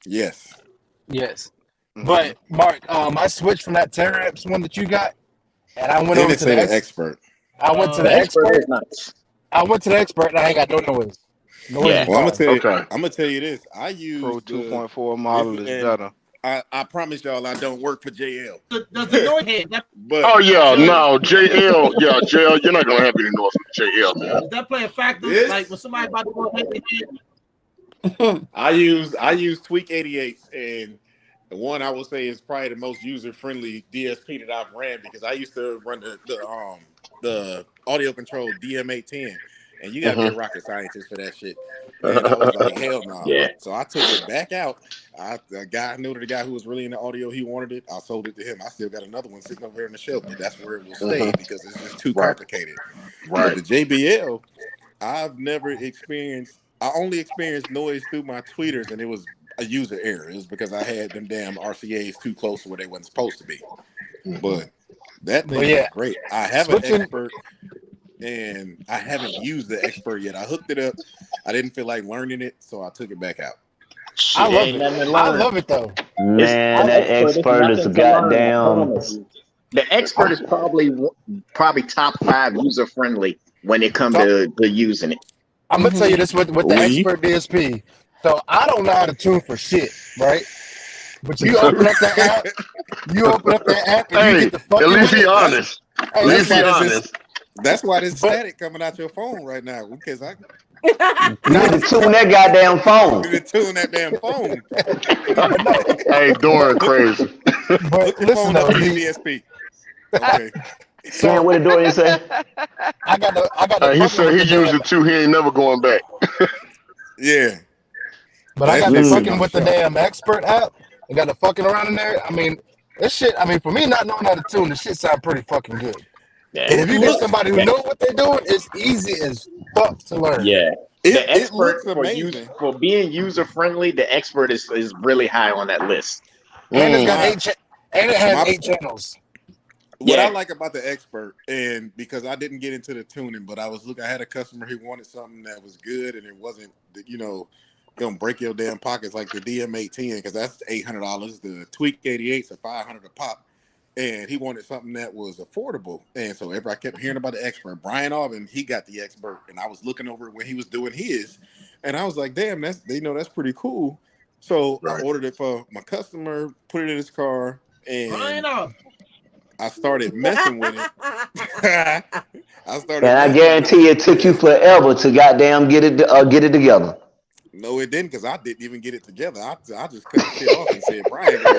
Yes.
But Mark, I switched from that Terrence one that you got, and I went over to the
expert.
I went to the expert. I went to the expert, and I ain't got no noise.
Well, I'm gonna tell you this. I use
Pro 2.4 model is better.
I promise y'all I don't work for JL.
Does the noise head?
JL, JL, you're not gonna have any noise with JL, man.
Does that play a factor? Like when somebody about to go head to head?
I use Tweak 88s, and the one I will say is probably the most user friendly DSP that I've ran, because I used to run the audio control DM810, and you gotta be a rocket scientist for that shit. And I was like, hell no.
Yeah.
So I took it back out. I knew the guy who was really into audio. He wanted it. I sold it to him. I still got another one sitting over here on the shelf, but that's where it will stay because it's just too complicated.
Right.
But the JBL, I've never experienced. I only experienced noise through my tweeters, and it was a user error. It was because I had them damn RCAs too close to where they wasn't supposed to be. But that thing is great. I have an expert, and I haven't used the expert yet. I hooked it up. I didn't feel like learning it, so I took it back out.
I love it. I love it though.
Man, that expert is goddamn.
The expert is probably top 5 user friendly when it comes to using it.
I'm gonna tell you this with the expert DSP. So I don't know how to tune for shit, right? But you open up that app, and you get the fucking.
At least be honest. At least be honest.
That's why there's static coming out your phone right now because I.
You need to tune that goddamn phone.
You need to tune that damn phone.
Hey, Dorian, crazy.
But listen though,
DSP. Okay.
So what did Dorian say?
I got the.
He said he used it too. He ain't never going back.
Yeah.
But I got the fucking with the damn expert app. I got the fucking around in there. I mean, this shit. I mean, for me not knowing how to tune, the shit sound pretty fucking good.
Yeah.
And if you get somebody who know what they're doing, it's easy as fuck to learn.
Yeah. The expert
amazing.
for being user friendly, the expert is really high on that list.
And it's got and it has 8 channels.
What I like about the expert, and because I didn't get into the tuning, but I had a customer who wanted something that was good and it wasn't, gonna break your damn pockets like the DM810 because that's $800. The Tweak 88s are $500 a pop, and he wanted something that was affordable. And so I kept hearing about the expert. Brian Auburn, he got the expert, and I was looking over when he was doing his, and I was like, damn, that's pretty cool. So I ordered it for my customer, put it in his car, and I started messing with it.
And I guarantee it took you forever to goddamn get it together.
No, it didn't, because I didn't even get it together. I just cut the shit off and said, Brian, because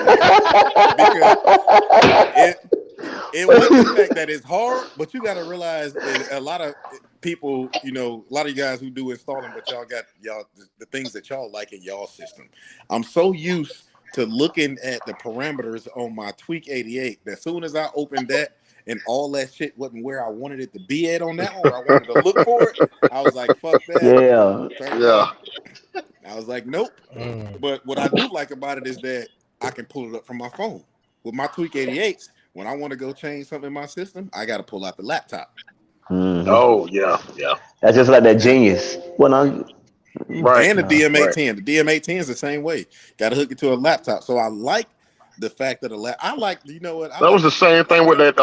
it wasn't the fact that it's hard, but you got to realize that a lot of people, a lot of you guys who do installing, but y'all got the things that y'all like in y'all system. I'm so used to looking at the parameters on my Tweak 88 that as soon as I opened that and all that shit wasn't where I wanted it to be at on that one, I wanted to look for it, I was like, fuck that.
Yeah.
I was like, nope. But what I do like about it is that I can pull it up from my phone. With my Tweak 88s, when I want to go change something in my system, I got to pull out the laptop.
Oh, yeah.
That's just like that Genius.
Right.
And the DM810. Right. The DM810 is the same way. Got to hook it to a laptop. So I like the fact that I like, you know what?
That was the same thing with that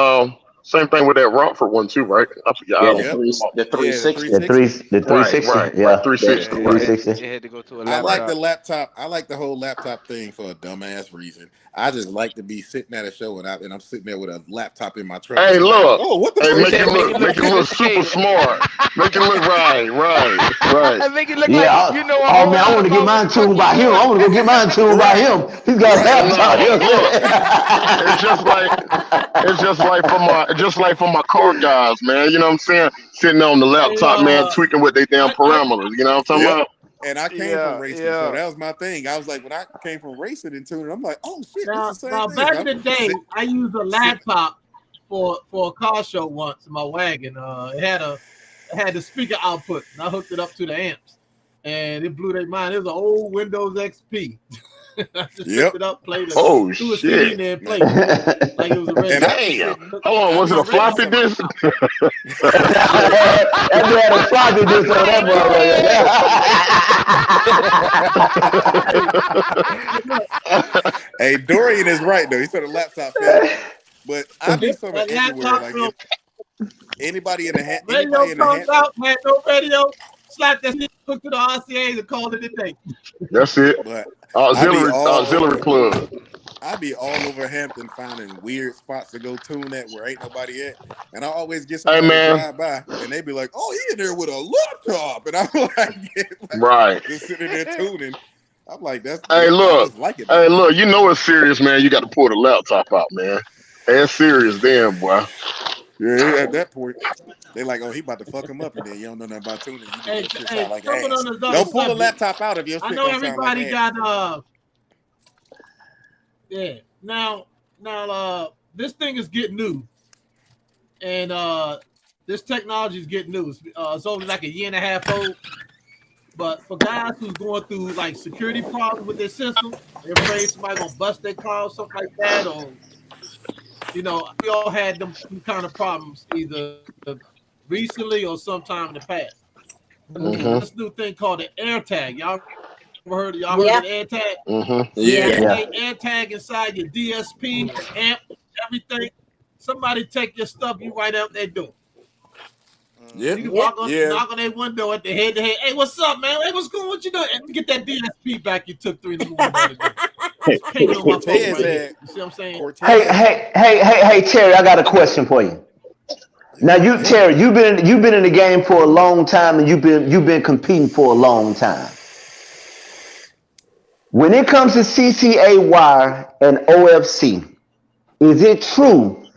Same thing with that Romford one too, right? I forgot.
The 360.
The 360.
Right.
Yeah.
360.
You
360.
had to go to a
I
laptop.
like the laptop. I like the whole laptop thing for a dumbass reason. I just like to be sitting at a show and I'm sitting there with a laptop in my truck.
Hey, look.
Oh, what the
Hey,
fuck?
make it look super smart. Make it look right.
Make it look
Yeah.
like you know.
Oh man, I want to get mine tuned by him. I want to go get mine tuned by him. He's got a laptop.
It's just like for my car guys, man. You know what I'm saying? Sitting on the laptop, man, tweaking with their damn parameters. You know what I'm talking about?
And I came from racing, so that was my thing. I was like, when I came from racing and tuning, I'm like, oh shit,
Now,
it's the same thing.
back in the day, I used a laptop for a car show once in my wagon. It had the speaker output, and I hooked it up to the amps, and it blew their mind. It was an old Windows XP. I just hooked it up, played it.
Oh
threw a
shit!
CD in there and played it like it was a regular.
Damn! Hold on, was it a floppy disk?
That dude had a floppy disk on that motherfucker.
Hey, Dorian is right though. He said a laptop failed. But I do something everywhere. Like if anybody in the
Radio comes out, had no radio, slap that shit, hooked to the RCAs and called it a day.
That's it.
But
Auxiliary plug.
I be all over Hampton finding weird spots to go tune at where ain't nobody at. And I always get somebody to drive by and they be like, oh, he in there with a laptop. And I'm like,
right.
Just sitting there tuning. I'm like, that's
hey, look.
Like it,
hey, look, you know it's serious, man. You got to pull the laptop out, man. It's serious then, boy.
Yeah, at that point, they like, oh, he about to fuck him up, and then you don't know nothing about tuning. You know
Hey,
that shit
hey,
sound like
coming
ass.
on another
Don't pull the
subject.
laptop out if your shit
I know
don't sound like
everybody
ass.
got yeah. Now this thing is getting new, and this technology is getting new. It's only like a year and a half old. But for guys who's going through like security problems with their system, they're afraid somebody gonna bust their car or something like that, or you know, we all had them kind of problems either recently or sometime in the past.
Mhm.
This new thing called the AirTag. Y'all heard
Yeah.
of the AirTag?
Mhm.
Yeah.
They AirTag inside your DSP, amp, everything. Somebody take your stuff, you right out their door.
Yep.
You can
Yeah.
knock on their window at the head to head. Hey, what's up, man? Hey, what's going on? What you doing? And get that DSP back you took 3 in the morning. It's pinging on my phone
Cortez
right here.
had
You see what I'm saying?
Cortez.
Hey, Terry, I got a question for you. Now, Terry, you've been in the game for a long time, and you've been competing for a long time. When it comes to CCA wire and OFC, is it true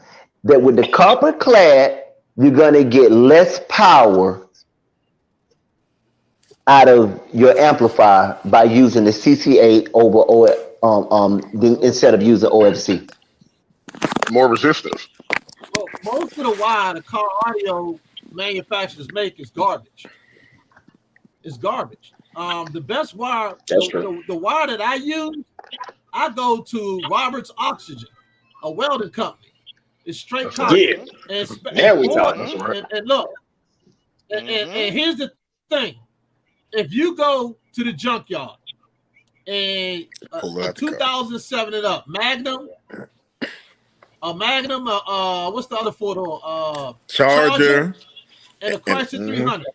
that with the copper clad, you're gonna get less power out of your amplifier by using the CCA over instead of using OFC?
More resistance.
Well, most of the wire the car audio manufacturers make is garbage. It's garbage. The best wire, the wire that I use, I go to Roberts Oxygen, a welding company. It's straight copper.
Yeah. There we talking.
That's right.
And look, and here's the thing: if you go to the junkyard and
Pull
a
out the car.
2007 and up Magnum, what's the other photo?
Charger.
And a Chrysler 300.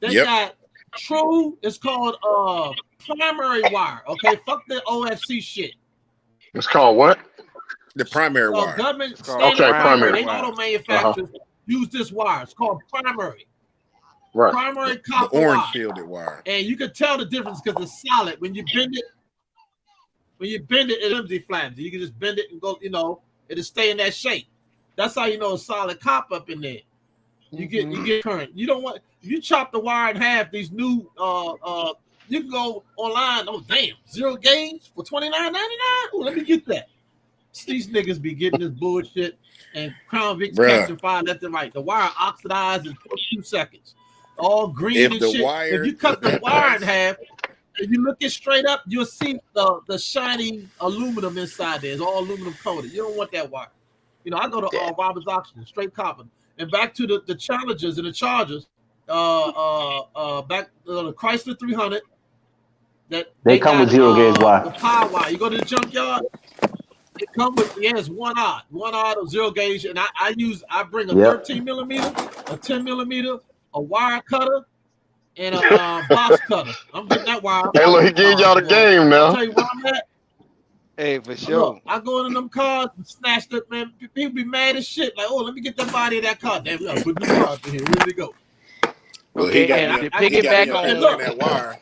They
Yep.
got true. It's called primary wire. Okay, fuck the OFC shit.
It's called what?
The primary wire.
Government
called
standard
primary
They
wire.
auto manufacturers use this wire. It's called primary.
Right.
Primary
The
copper
orange
wire.
fielded wire.
And you can tell the difference because it's solid. When you bend it, it empty flaps. You can just bend it and go, you know, it'll stay in that shape. That's how you know it's solid copper up in there. You get current. You don't want if you chop the wire in half, these new you can go online. Oh damn, 0 gauge for $29.99. Oh, let me get that. These niggas be getting this bullshit and Crown Vic's catching fire left and right. The wire oxidized in 2 seconds. All green
If
and
the
shit.
wire-
If you cut the wire in half, if you look it straight up, you'll see the shiny aluminum inside there. It's all aluminum coated. You don't want that wire. You know, I go to Roberts Oxygen, straight copper. And back to the Challengers and the Chargers, back the Chrysler 300. That
They come with 0 gauge wire.
The power wire. You go to the junkyard. It comes with it's one odd or 0 gauge, and I bring a 13 millimeter, a 10 millimeter, a wire cutter, and a box cutter. I'm getting that wire.
Hey, look, he gave y'all the game
I'll
now.
tell you where I'm at.
Hey, for sure.
Look, I go into them cars and snatch it, man. People be mad as shit. Like, oh, let me get that body of that car. Damn, we gotta put new cars in here. Where did it go?
Well,
Okay,
he got
and
me-
to
he got
piggyback
me
on-
up
Look.
that wire.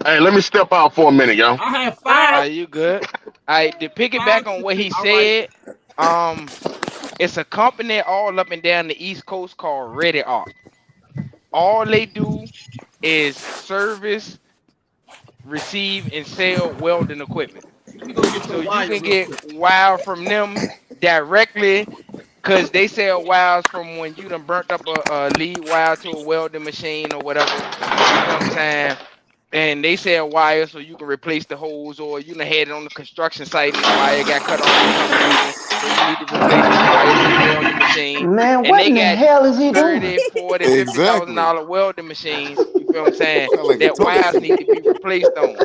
Hey, let me step out for a minute, y'all.
I have
Are
5.
you good? All right, to piggyback on what he said, it's a company all up and down the East Coast called Ready Arc. All they do is service, receive, and sell welding equipment.
You gonna get
So
your
you
wire
can
real quick.
get wire from them directly, because they sell wires from when you done burnt up a lead wire to a welding machine or whatever. You know what I'm saying? And they sell wire so you can replace the holes, or you done had it on the construction site and the wire got cut off for some reason. So you need to replace the wire to the welding machine.
Man,
And
what
they
in the
got
hell is he doing?
$30,000, $40,000, $50,000 welding machines. You feel what I'm saying?
Sound like a
That
toilet
wires
seat.
need to be replaced on.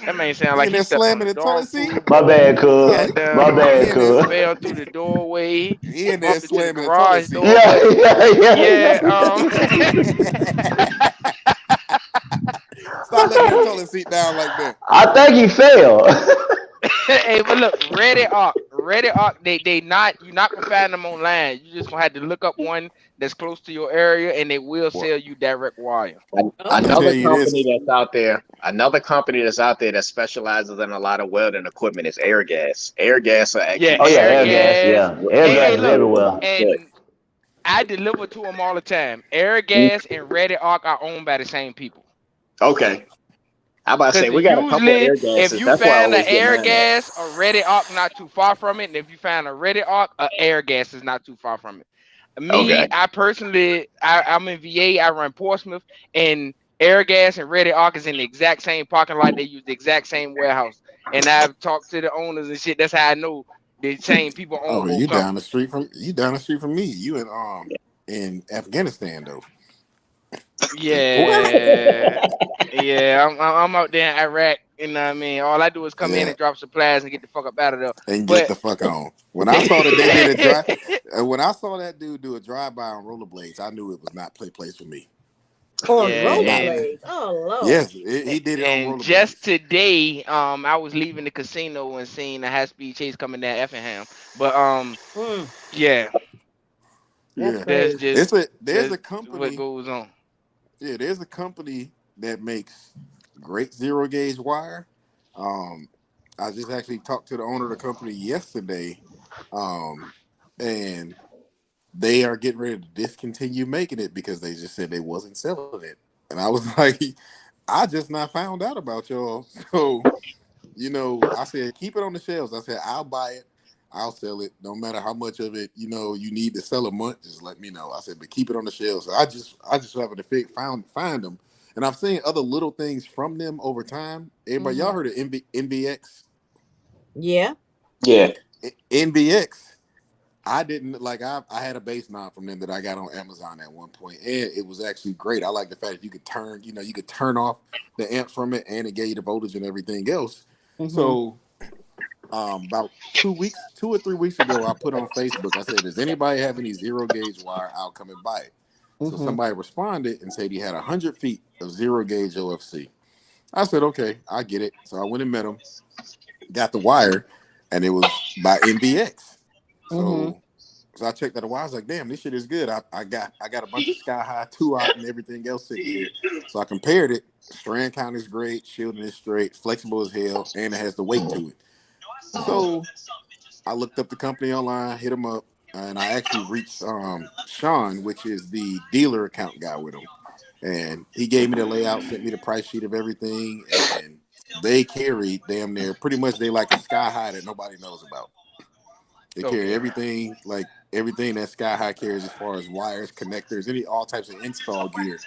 That man sound
He
like
in
he
there
stepped on
slamming
the
the toilet
dog
seat?
food.
My bad, cuz.
And,
My bad,
he
cuz.
fell through the doorway.
He in there
Bumped into the
slamming the
garage
toilet
door.
Yeah.
Stop letting that toilet seat down like that.
I think he fell.
Hey, but look, Ready Arc, you're not gonna find them online. You just gonna have to look up one that's close to your area, and they will sell you direct wire.
tell
Another
you
company
this.
that's out there, that specializes in a lot of welding equipment is Airgas. Airgas are actually
Yeah,
Oh yeah, air
Airgas.
gas. Yeah, air
Hey,
gas
hey,
is
look,
everywhere.
and I deliver to them all the time. Airgas and Ready Arc are owned by the same people.
Okay. I about to say
Because
we got a couple
usually,
air
if
gases.
you
That's why I
find an
always get
air
mine at.
gas, a Ready Arc not too far from it, and if you find a Ready Arc, a air gas is not too far from it. Me,
Okay.
I personally, I'm in VA. I run Portsmouth, and Airgas and Ready Arc is in the exact same parking lot. They use the exact same warehouse, and I've talked to the owners and shit. That's how I know the same people own
Oh,
both
you down
companies.
the street from me. You in Afghanistan though.
Yeah, yeah. I'm out there in Iraq. You know what I mean? All I do is come in
Yeah,
and drop supplies and get the fuck up out of there.
and get
But
the fuck on. When I saw that they did a drive, when I saw that dude do a drive-by on rollerblades, I knew it was not place for me.
On
yeah, and
rollerblades. Oh Lord.
Yes, he did it on
And just
rollerblades.
today, I was leaving the casino and seeing a high-speed chase coming down Effingham. But
Mm,
yeah,
that's
Yeah,
that's
crazy.
just
there's a
what
company.
goes on.
Yeah, there's a company that makes great zero gauge wire. I just actually talked to the owner of the company yesterday, and they are getting ready to discontinue making it because they just said they wasn't selling it. And I was like, I just not found out about y'all. So, I said, keep it on the shelves. I said, I'll buy it. I'll sell it. No matter how much of it, you need to sell a month, just let me know. I said, but keep it on the shelves. So I just happened to find them. And I've seen other little things from them over time. Everybody, y'all heard of NVX?
Yeah.
Yeah.
NVX. I didn't like. I had a bass knob from them that I got on Amazon at one point, and it was actually great. I like the fact that you could turn off the amp from it, and it gave you the voltage and everything else.
Mhm.
So, about 2 or 3 weeks ago, I put on Facebook. I said, "Does anybody have any zero gauge wire? I'll come and buy it." So
Mhm.
somebody responded and said he had 100 feet of zero gauge OFC. I said, "Okay, I get it." So I went and met him, got the wire, and it was by NVX. So I checked out the wire. I was like, damn, this shit is good. I got a bunch of Sky High 2 out and everything else sitting here. So I compared it. Strand count is great, shielding is straight, flexible as hell, and it has the weight to it. So I looked up the company online, hit them up, and I actually reached Sean, which is the dealer account guy with him. And he gave me the layout, sent me the price sheet of everything, and they carry damn near pretty much they like a Sky High that nobody knows about. They carry everything that Sky High carries as far as wires, connectors, all types of install gear.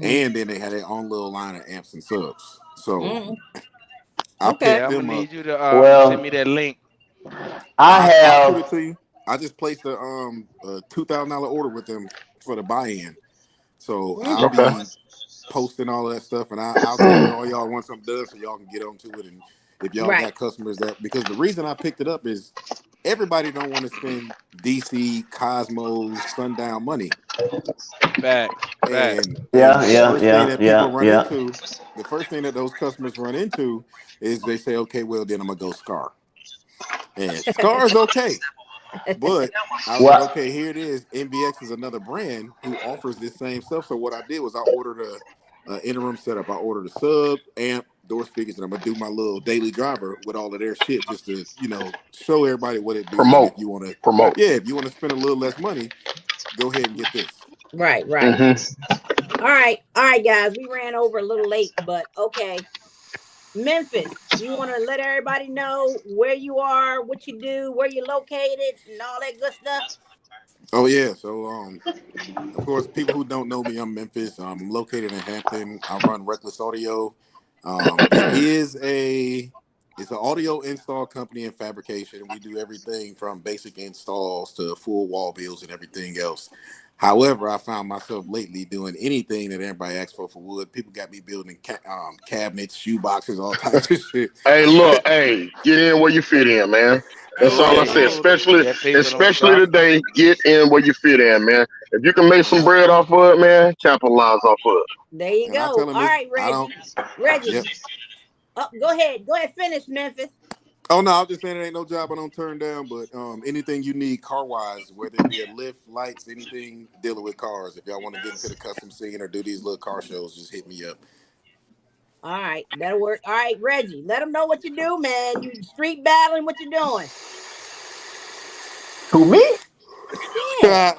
And then they had their own little line of amps and subs. So I picked
I'm
them
gonna
up.
need you to send me that link.
I'll shoot it to you. I just placed a $2,000 order with them for the buy-in. So I'll be posting all of that stuff, and I'll tell all y'all once I'm done, so y'all can get onto it. And if y'all got customers because the reason I picked it up is everybody don't want to spend DC, Cosmos, Sundown money. And the first thing that those customers run into is they say, okay, well then I'm gonna go Scar. And Scar is okay. But I was like, okay, here it is. NVX is another brand who offers this same stuff. So what I did was I ordered a interim setup. I ordered a sub, amp, door speakers, and I'm gonna do my little daily driver with all of their shit just to, show everybody what it do.
Promote.
If you want to
promote.
Yeah, if you want to spend a little less money, go ahead and get this.
Right. All right, guys. We ran over a little late, but okay. Memphis, you want to let everybody know where you are, what you do, where you're located, and all that good stuff?
Oh yeah, so of course, people who don't know me, I'm Memphis. I'm located in Hampton. I run Reckless Audio. It's an audio install company and fabrication. We do everything from basic installs to full wall builds and everything else. However, I found myself lately doing anything that everybody asks for wood. People got me building cabinets, shoe boxes, all types of shit.
Hey, look, get in where you fit in, man. That's all I say. Especially today, get in where you fit in, man. If you can make some bread off of it, man, capitalize off of it.
There you go. All right, Reggie. Yep. Oh, go ahead. Finish, Memphis.
Oh no, I'm just saying it ain't no job I don't turn down, but anything you need car wise, whether it be a lift, lights, anything dealing with cars. If y'all want to get into the custom scene or do these little car shows, just hit me up.
All right, that'll work. All right, Reggie, let them know what you do, man. You street battling, what you doing?
Who, me?
Yeah.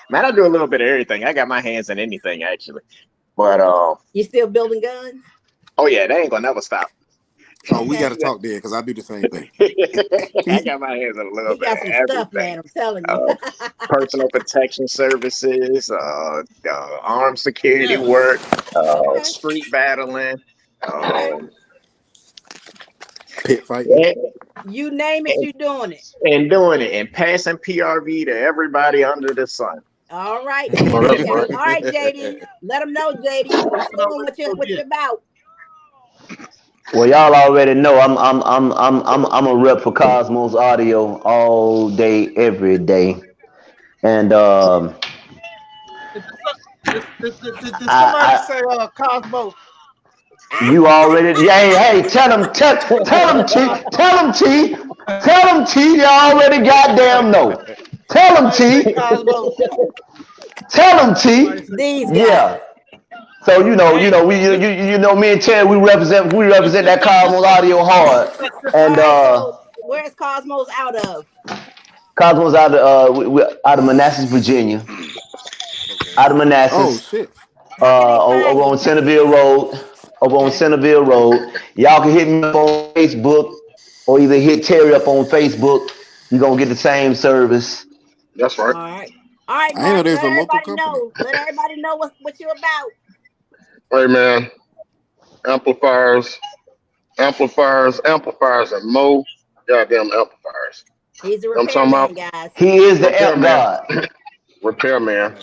Man, I do a little bit of everything. I got my hands in anything actually. But
You still building guns?
oh yeah, they ain't gonna never stop.
Oh, we
Okay.
got to talk there because I do the same thing.
I got my hands in a little
He
bit
got
of
some stuff,
everything.
man. I'm telling you.
Personal protection services, armed security work,
Okay.
street battling,
Okay.
Pit fight.
You name it, you doing it.
and doing it and passing PRV to everybody under the sun.
All right.
Oh, that's
All
right.
right, JD. Let them know, JD. You doing what you're about.
Well, y'all already know I'm a rep for Cosmos Audio all day, every day, and
Did somebody say Cosmo?
you already, hey, tell them T, you already goddamn know. Tell them T,
Cosmo.
tell them T,
These guys.
yeah. So you know, me and Terry, we represent that Cosmos Audio hard, and
So where's Cosmos out of?
Cosmos out of Manassas, Virginia, out of
Oh
Manassas,
shit.
over on Centerville Road. Over on Centerville Road. Y'all can hit me up on Facebook or either hit Terry up on Facebook. You're going to get the same service.
That's right.
All right. All right,
I didn't know
Mark,
there's
let
a local
everybody
company.
know. Let everybody know what you're about.
Hey man, amplifiers, and more goddamn amplifiers.
He's a
I'm talking
repairman,
about
guys.
He is the amp
repairman.
god.
Repairman.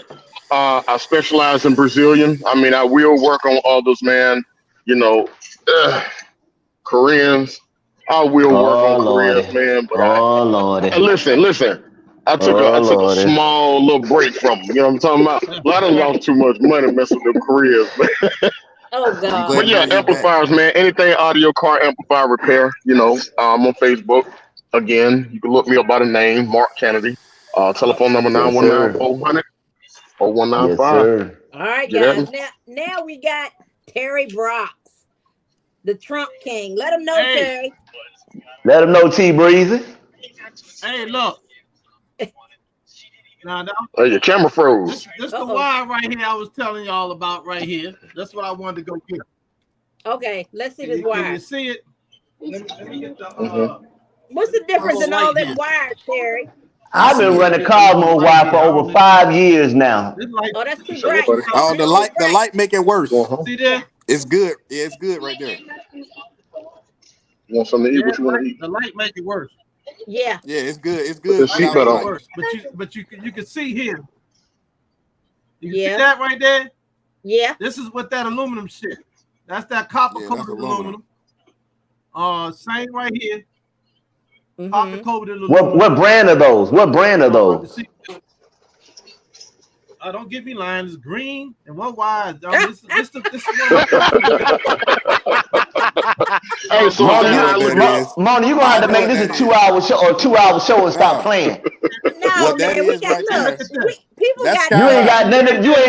I specialize in Brazilian. I mean, I will work on others, man. You know, Koreans. I will work
Oh,
on
Lordy.
Koreans, man. But
Oh, Lordy.
listen. I took a small little break from them. You know what I'm talking about? Well, I done lost too much money messing with them Koreans, man.
Oh
I'm
God.
glad
But
to
yeah,
know you're back.
amplifiers, man. Anything audio car amplifier repair. You know, I'm on Facebook. Again, you can look me up by the name Mark Kennedy. Telephone number
Yes,
919-400-0195.
Yes, sir.
All right,
You hear
guys.
me?
Now we got Terry Brox, the Trump King. Let him know,
Hey.
Terry.
Let him know, T Breezy.
Hey, look. Now,
Hey, your camera froze.
this the wire right here I was telling y'all about right here. That's what I wanted to go get.
Okay, let's see
Can
this
you, can
wire.
you see it? Let me get the
What's the difference in all
light
them
here.
wires, Terry?
I've been
see
running
it.
Cosmos wire for over 5 years now.
This light,
Oh, that's too
Sure,
bright.
buddy.
Oh, the light make it worse.
Uh-huh.
see there?
It's good. Yeah, it's good right there.
You want something to eat? What you want to eat?
The light make it worse.
Yeah.
Yeah, it's good. It's
Put
good.
the
without
seatbelt
the
on.
light.
Worse. But you can see here. You
Yeah.
see that right there?
Yeah.
This is what that aluminum shit. That's that copper
Yeah,
coated
that's aluminum.
aluminum. Same right here.
Mhm.
Copper coated aluminum.
What brand are those? What brand are those?
Don't get me lying. It's green and one wire. This is one of
Hey, so
Mona,
now I look at
Mona, you're gonna have to
I
make
know
this
what
a
that
2-hour show or 2-hour show and stop
Nah.
playing.
No,
What that
man, we
is
got
right
look.
there.
People
That's
got
You ain't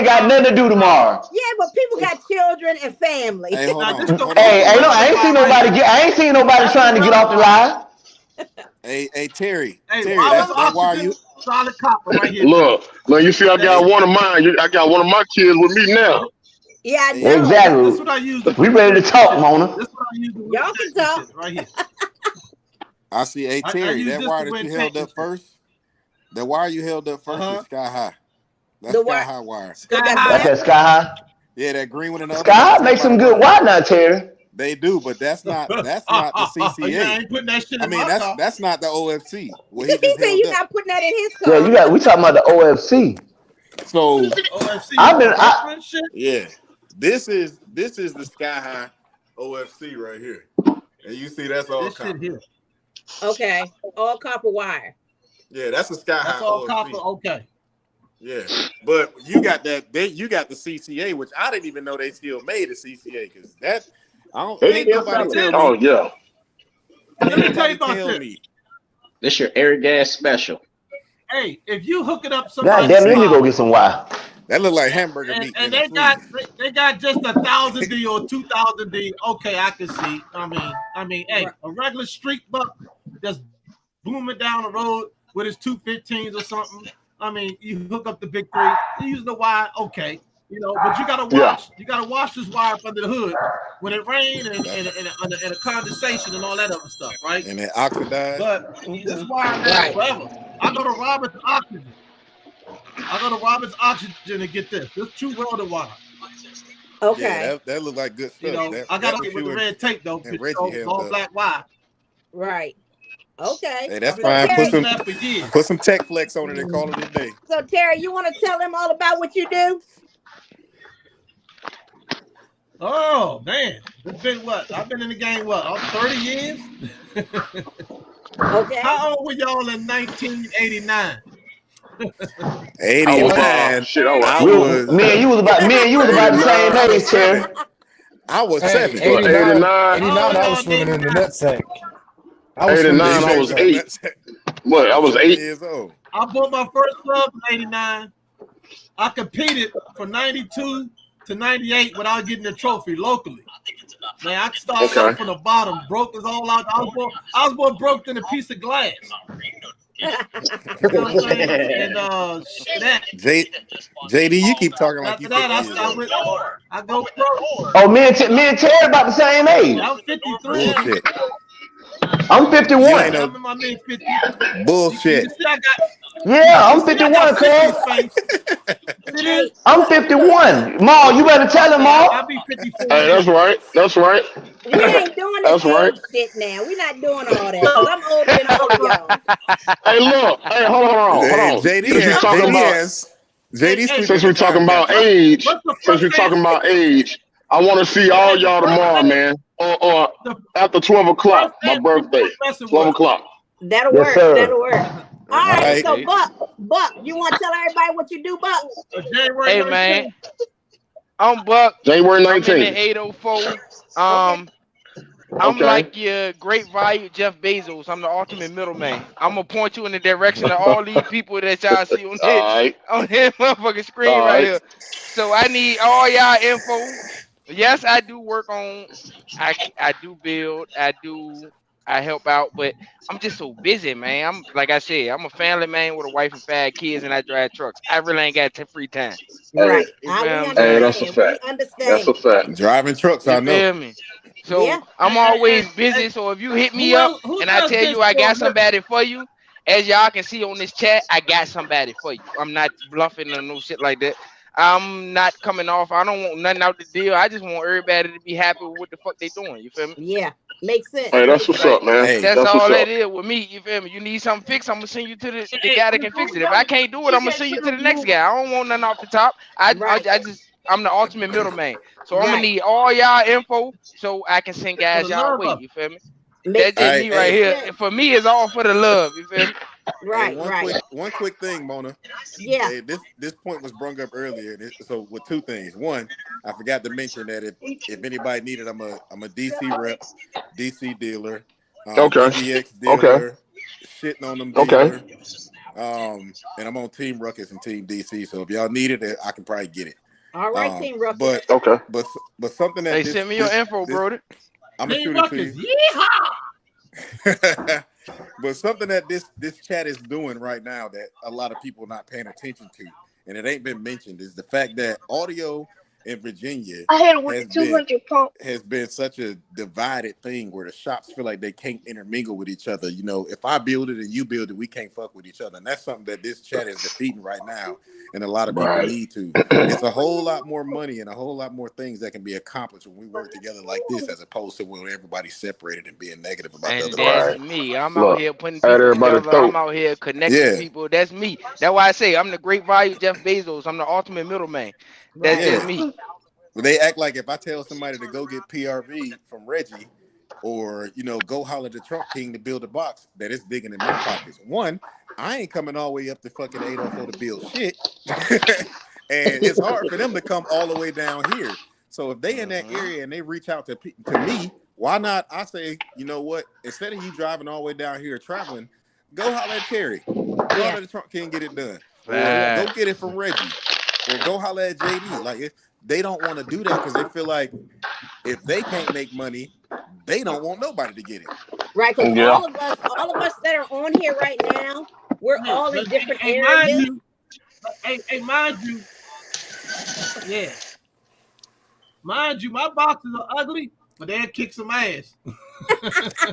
got nothing to do tomorrow.
yeah, but people got children and family.
Hey, hold
Now,
on.
this the-
Hold on.
Hey, I ain't seen nobody trying to get off the line.
Hey, Terry.
Hey,
Terry,
wire
that wire
oxygen,
you.
solid copper right here.
look. Now you see, I got one of mine. I got one of my kids with me now.
Yeah, I
Hey,
know.
Exactly.
This is what I use.
We ready to talk, Mona.
This is what I use.
Y'all can talk.
right here.
I see. Hey,
I
Terry,
use
that
this
wire
to
that you
win
held up
championships.
first. The wire you held up 1st
Uh-huh.
is sky high. That's
The
sky
wire-
high wire.
Sky
got
high.
That's that Sky High.
Yeah, that green one and the other
Sky
one,
High
the
makes
10
some
by
good
wire.
wire now, Terry.
They do, but that's not the
Yeah, I
CCA.
ain't putting that shit
I
in
mean,
my car.
that's not the OFC. What he
He
just
said
held
you're
up.
not putting that in his
Yeah,
car.
we talking about the OFC.
So
OFC.
I've
shit.
yeah, this is the sky high OFC right here, and you see that's all
This shit
copper.
here.
Okay, all copper wire.
Yeah, that's a sky
That's
high
all
OFC.
copper. Okay.
Yeah, but you got that. You got the CCA, which I didn't even know they still made a CCA because that I don't
Hey,
think
yes,
nobody
I
tell
did.
Oh
me.
yeah.
Let me tell you
Nobody
about
tell
this.
me.
This your air gas special.
Hey, if you hook it up
God
somebody's
damn, let me
car,
go get some wire.
That look like hamburger
and,
meat.
and
in a
they got just 1,000 D or 2,000 D. Okay, I can see. I mean, hey, a regular street buck just booming down the road. with his 215s or something. I mean, you hook up the big three, you use the wire, okay. You know, but you gotta wash this wire up under the hood when it rains and a condensation and all that other stuff, right?
And it oxidized.
But this wire lasts forever. I go to Robert's Oxygen to get this. This true welded wire.
Okay.
Yeah, that looked like good stuff.
You know, I got to get with the red tape though. It's all black wire.
Right. Okay.
Hey, that's
So
fine.
Terry,
Put some tech flex on it and call it a day.
So Terry, you want to tell them all about what you do?
Oh man, it's been what? I've been in the game 30 years.
Okay.
How old were y'all in 1989?
89.
Shit,
Me and you was about the same age, Terry.
I was 7.
89,
89.
I was swimming in the nutsack.
89, I was 8. What? I was 8
years old.
I bought my first club in 89. I competed from 92 to 98 without getting a trophy locally. Man, I started off from the bottom, broke us all out. I was more broke than a piece of glass. You know what I'm saying? And
JD, you keep talking like you.
I go pro.
Oh, me and Terry about the same age.
I'm 53.
Bullshit.
I'm 51.
I'm my man 50.
Bullshit.
You see, I got
Yeah, I'm 51, cuz. I'm 51. Ma, you better tell him, Ma.
I'll be 54.
Hey, that's right. That's right.
We ain't doing
That's
this
right.
shit now. We're not doing all that. 'Cause I'm older than all of y'all.
Hey, look. Hey, hold on. Since we're talking about age, I want to see all y'all tomorrow, man. Or after 12 o'clock, my birthday. 12 o'clock.
That'll
Yes,
work.
sir.
That'll work. All right.
Right.
So Buck, you want to tell everybody what you do, Buck?
Hey man, I'm Buck.
January
I'm in
19th.
the 804. I'm
Okay.
like your great value Jeff Bezos. I'm the ultimate middleman. I'm gonna point you in the direction of all these people that y'all see on
All right.
this motherfucking screen
All
right
right.
here. So I need all y'all info. Yes, I do work on. I do build. I help out, but I'm just so busy, man. I'm like I said, I'm a family man with a wife and 5 kids, and I drive trucks. I really ain't got free time.
Right.
You
We
feel me?
understand.
Hey, that's a fact.
We understand.
That's a fact.
Driving trucks, I
You
know.
feel me? So
Yeah.
I'm always busy. So if you hit me up and I tell you I got somebody for you, as y'all can see on this chat, I got somebody for you. I'm not bluffing or no shit like that. I'm not coming off. I don't want nothing out the deal. I just want everybody to be happy with what the fuck they doing. You feel me?
Yeah. Makes sense.
Hey, that's what's up, man.
Hey,
That's
That's
all
what's
that
up.
is with me. You feel me? You need something fixed, I'm gonna send you to the guy that can fix it. If I can't do it, I'm gonna send you to the next guy. I don't want nothing off the top. I'm the ultimate middleman. So I'm gonna
Right.
need all y'all info so I can send guys y'all way. You feel me?
Makes
That's just
sense.
me right here. And for me, it's all for the love. You feel me?
Right.
Hey,
Right.
one quick thing, Mona.
Yeah.
Hey, this point was brung up earlier. So with 2 things. One, I forgot to mention that if anybody needed, I'm a DC rep, DC dealer,
Okay.
EVX dealer, shitting on them
Okay.
dealer. And I'm on Team Ruckus and Team DC. So if y'all need it, I can probably get it.
All right, Team Ruckus.
But
Okay.
but something that
Hey, send me your info, brother.
I'm gonna
Team
shoot it to
Ruckus.
you.
Yeehaw!
But something that this chat is doing right now that a lot of people are not paying attention to, and it ain't been mentioned, is the fact that audio in Virginia has been such a divided thing where the shops feel like they can't intermingle with each other. You know, if I build it and you build it, we can't fuck with each other. And that's something that this chat is defeating right now. And a lot of people
Right.
need to. It's a whole lot more money and a whole lot more things that can be accomplished when we work together like this, as opposed to when everybody's separated and being negative about
And
the other
that's
person.
me. I'm
Look,
out here putting
at
people
everybody's
together. I'm
throat.
out here connecting
Yeah.
people. That's me. That's why I say I'm the great value Jeff Bezos. I'm the ultimate middleman. That's
Yeah.
just me.
But they act like if I tell somebody to go get PRV from Reggie, or go holler at the Trump King to build a box, that it's digging in my pockets. One, I ain't coming all the way up to fucking 804 to build shit. And it's hard for them to come all the way down here. So if they in that area and they reach out to me, why not? I say, you know what? Instead of you driving all the way down here traveling, go holler at Terry. Go holler at the Trump King, get it done. Or go get it from Reggie. Or go holler at JD. Like, they don't want to do that because they feel like if they can't make money, they don't want nobody to get it.
Right, because
Yeah.
all of us that are on here right now, we're all in different areas.
Mind you, yeah. Mind you, my boxes are ugly, but they'll kick some ass.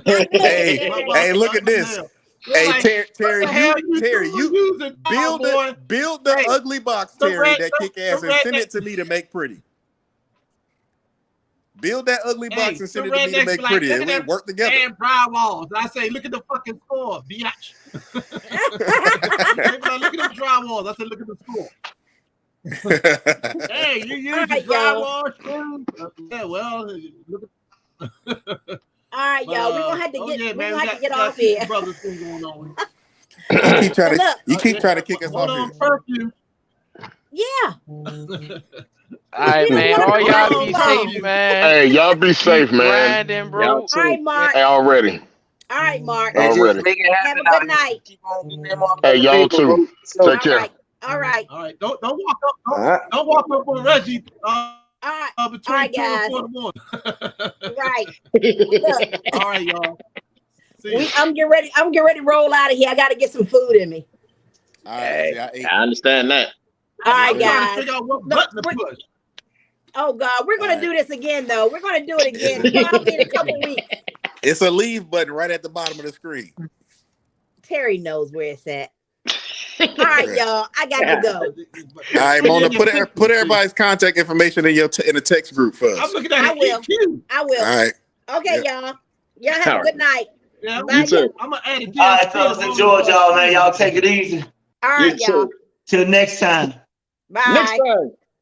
Hey, look at this. Hey,
Like,
Terry, you build the
Hey,
ugly box,
the
Terry,
red-
that kick ass,
the
and
red-
send it to me to make pretty. Build that ugly box and send it to me to make pretty. And we work together.
Damn drywalls. I say, look at the fucking score, biatch. Look at the drywalls. I said, look at the score. Hey, you use
All
the
right, y'all.
drywall. Yeah, well, look at.
All right, y'all. We're gonna have to get we're gonna have to get off here.
Brothers thing going on.
You keep trying to kick us
Hold
off
on,
here.
perfume.
Yeah.
All right,
We
man.
don't
All
wanna
y'all
go
be
long.
safe, man.
Hey, y'all be safe, man.
Grinding, bro.
All right, Mark.
Hey, already.
All right, Mark.
Already.
Have a good night.
Hey, y'all too.
All
Take care.
right. All right.
All right, don't walk up. Don't walk up on Reggie.
All right.
Between
All right,
2 and
guys.
4 in the morning.
Right. Look,
All right, y'all. See ya.
I'm getting ready to roll out of here. I gotta get some food in me.
All right, see, I ate.
I understand that.
All right,
I'm trying to
guys.
figure out what
Look,
button to push.
Oh God, we're gonna
All right.
do this again though. We're gonna do it again probably in a couple weeks.
It's a leave button right at the bottom of the screen.
Terry knows where it's at. All right, y'all. I got to go.
All right, Mona, put everybody's contact information in the text group for us.
I'm looking at
I will.
EQ.
I will.
All right.
Okay, y'all. Y'all have a good night.
Yeah,
Bye, y'all.
I'm gonna add a DSP.
All right, fellas, enjoy y'all, man. Y'all take it easy.
All right, y'all.
Till next time.
Bye.
Next time.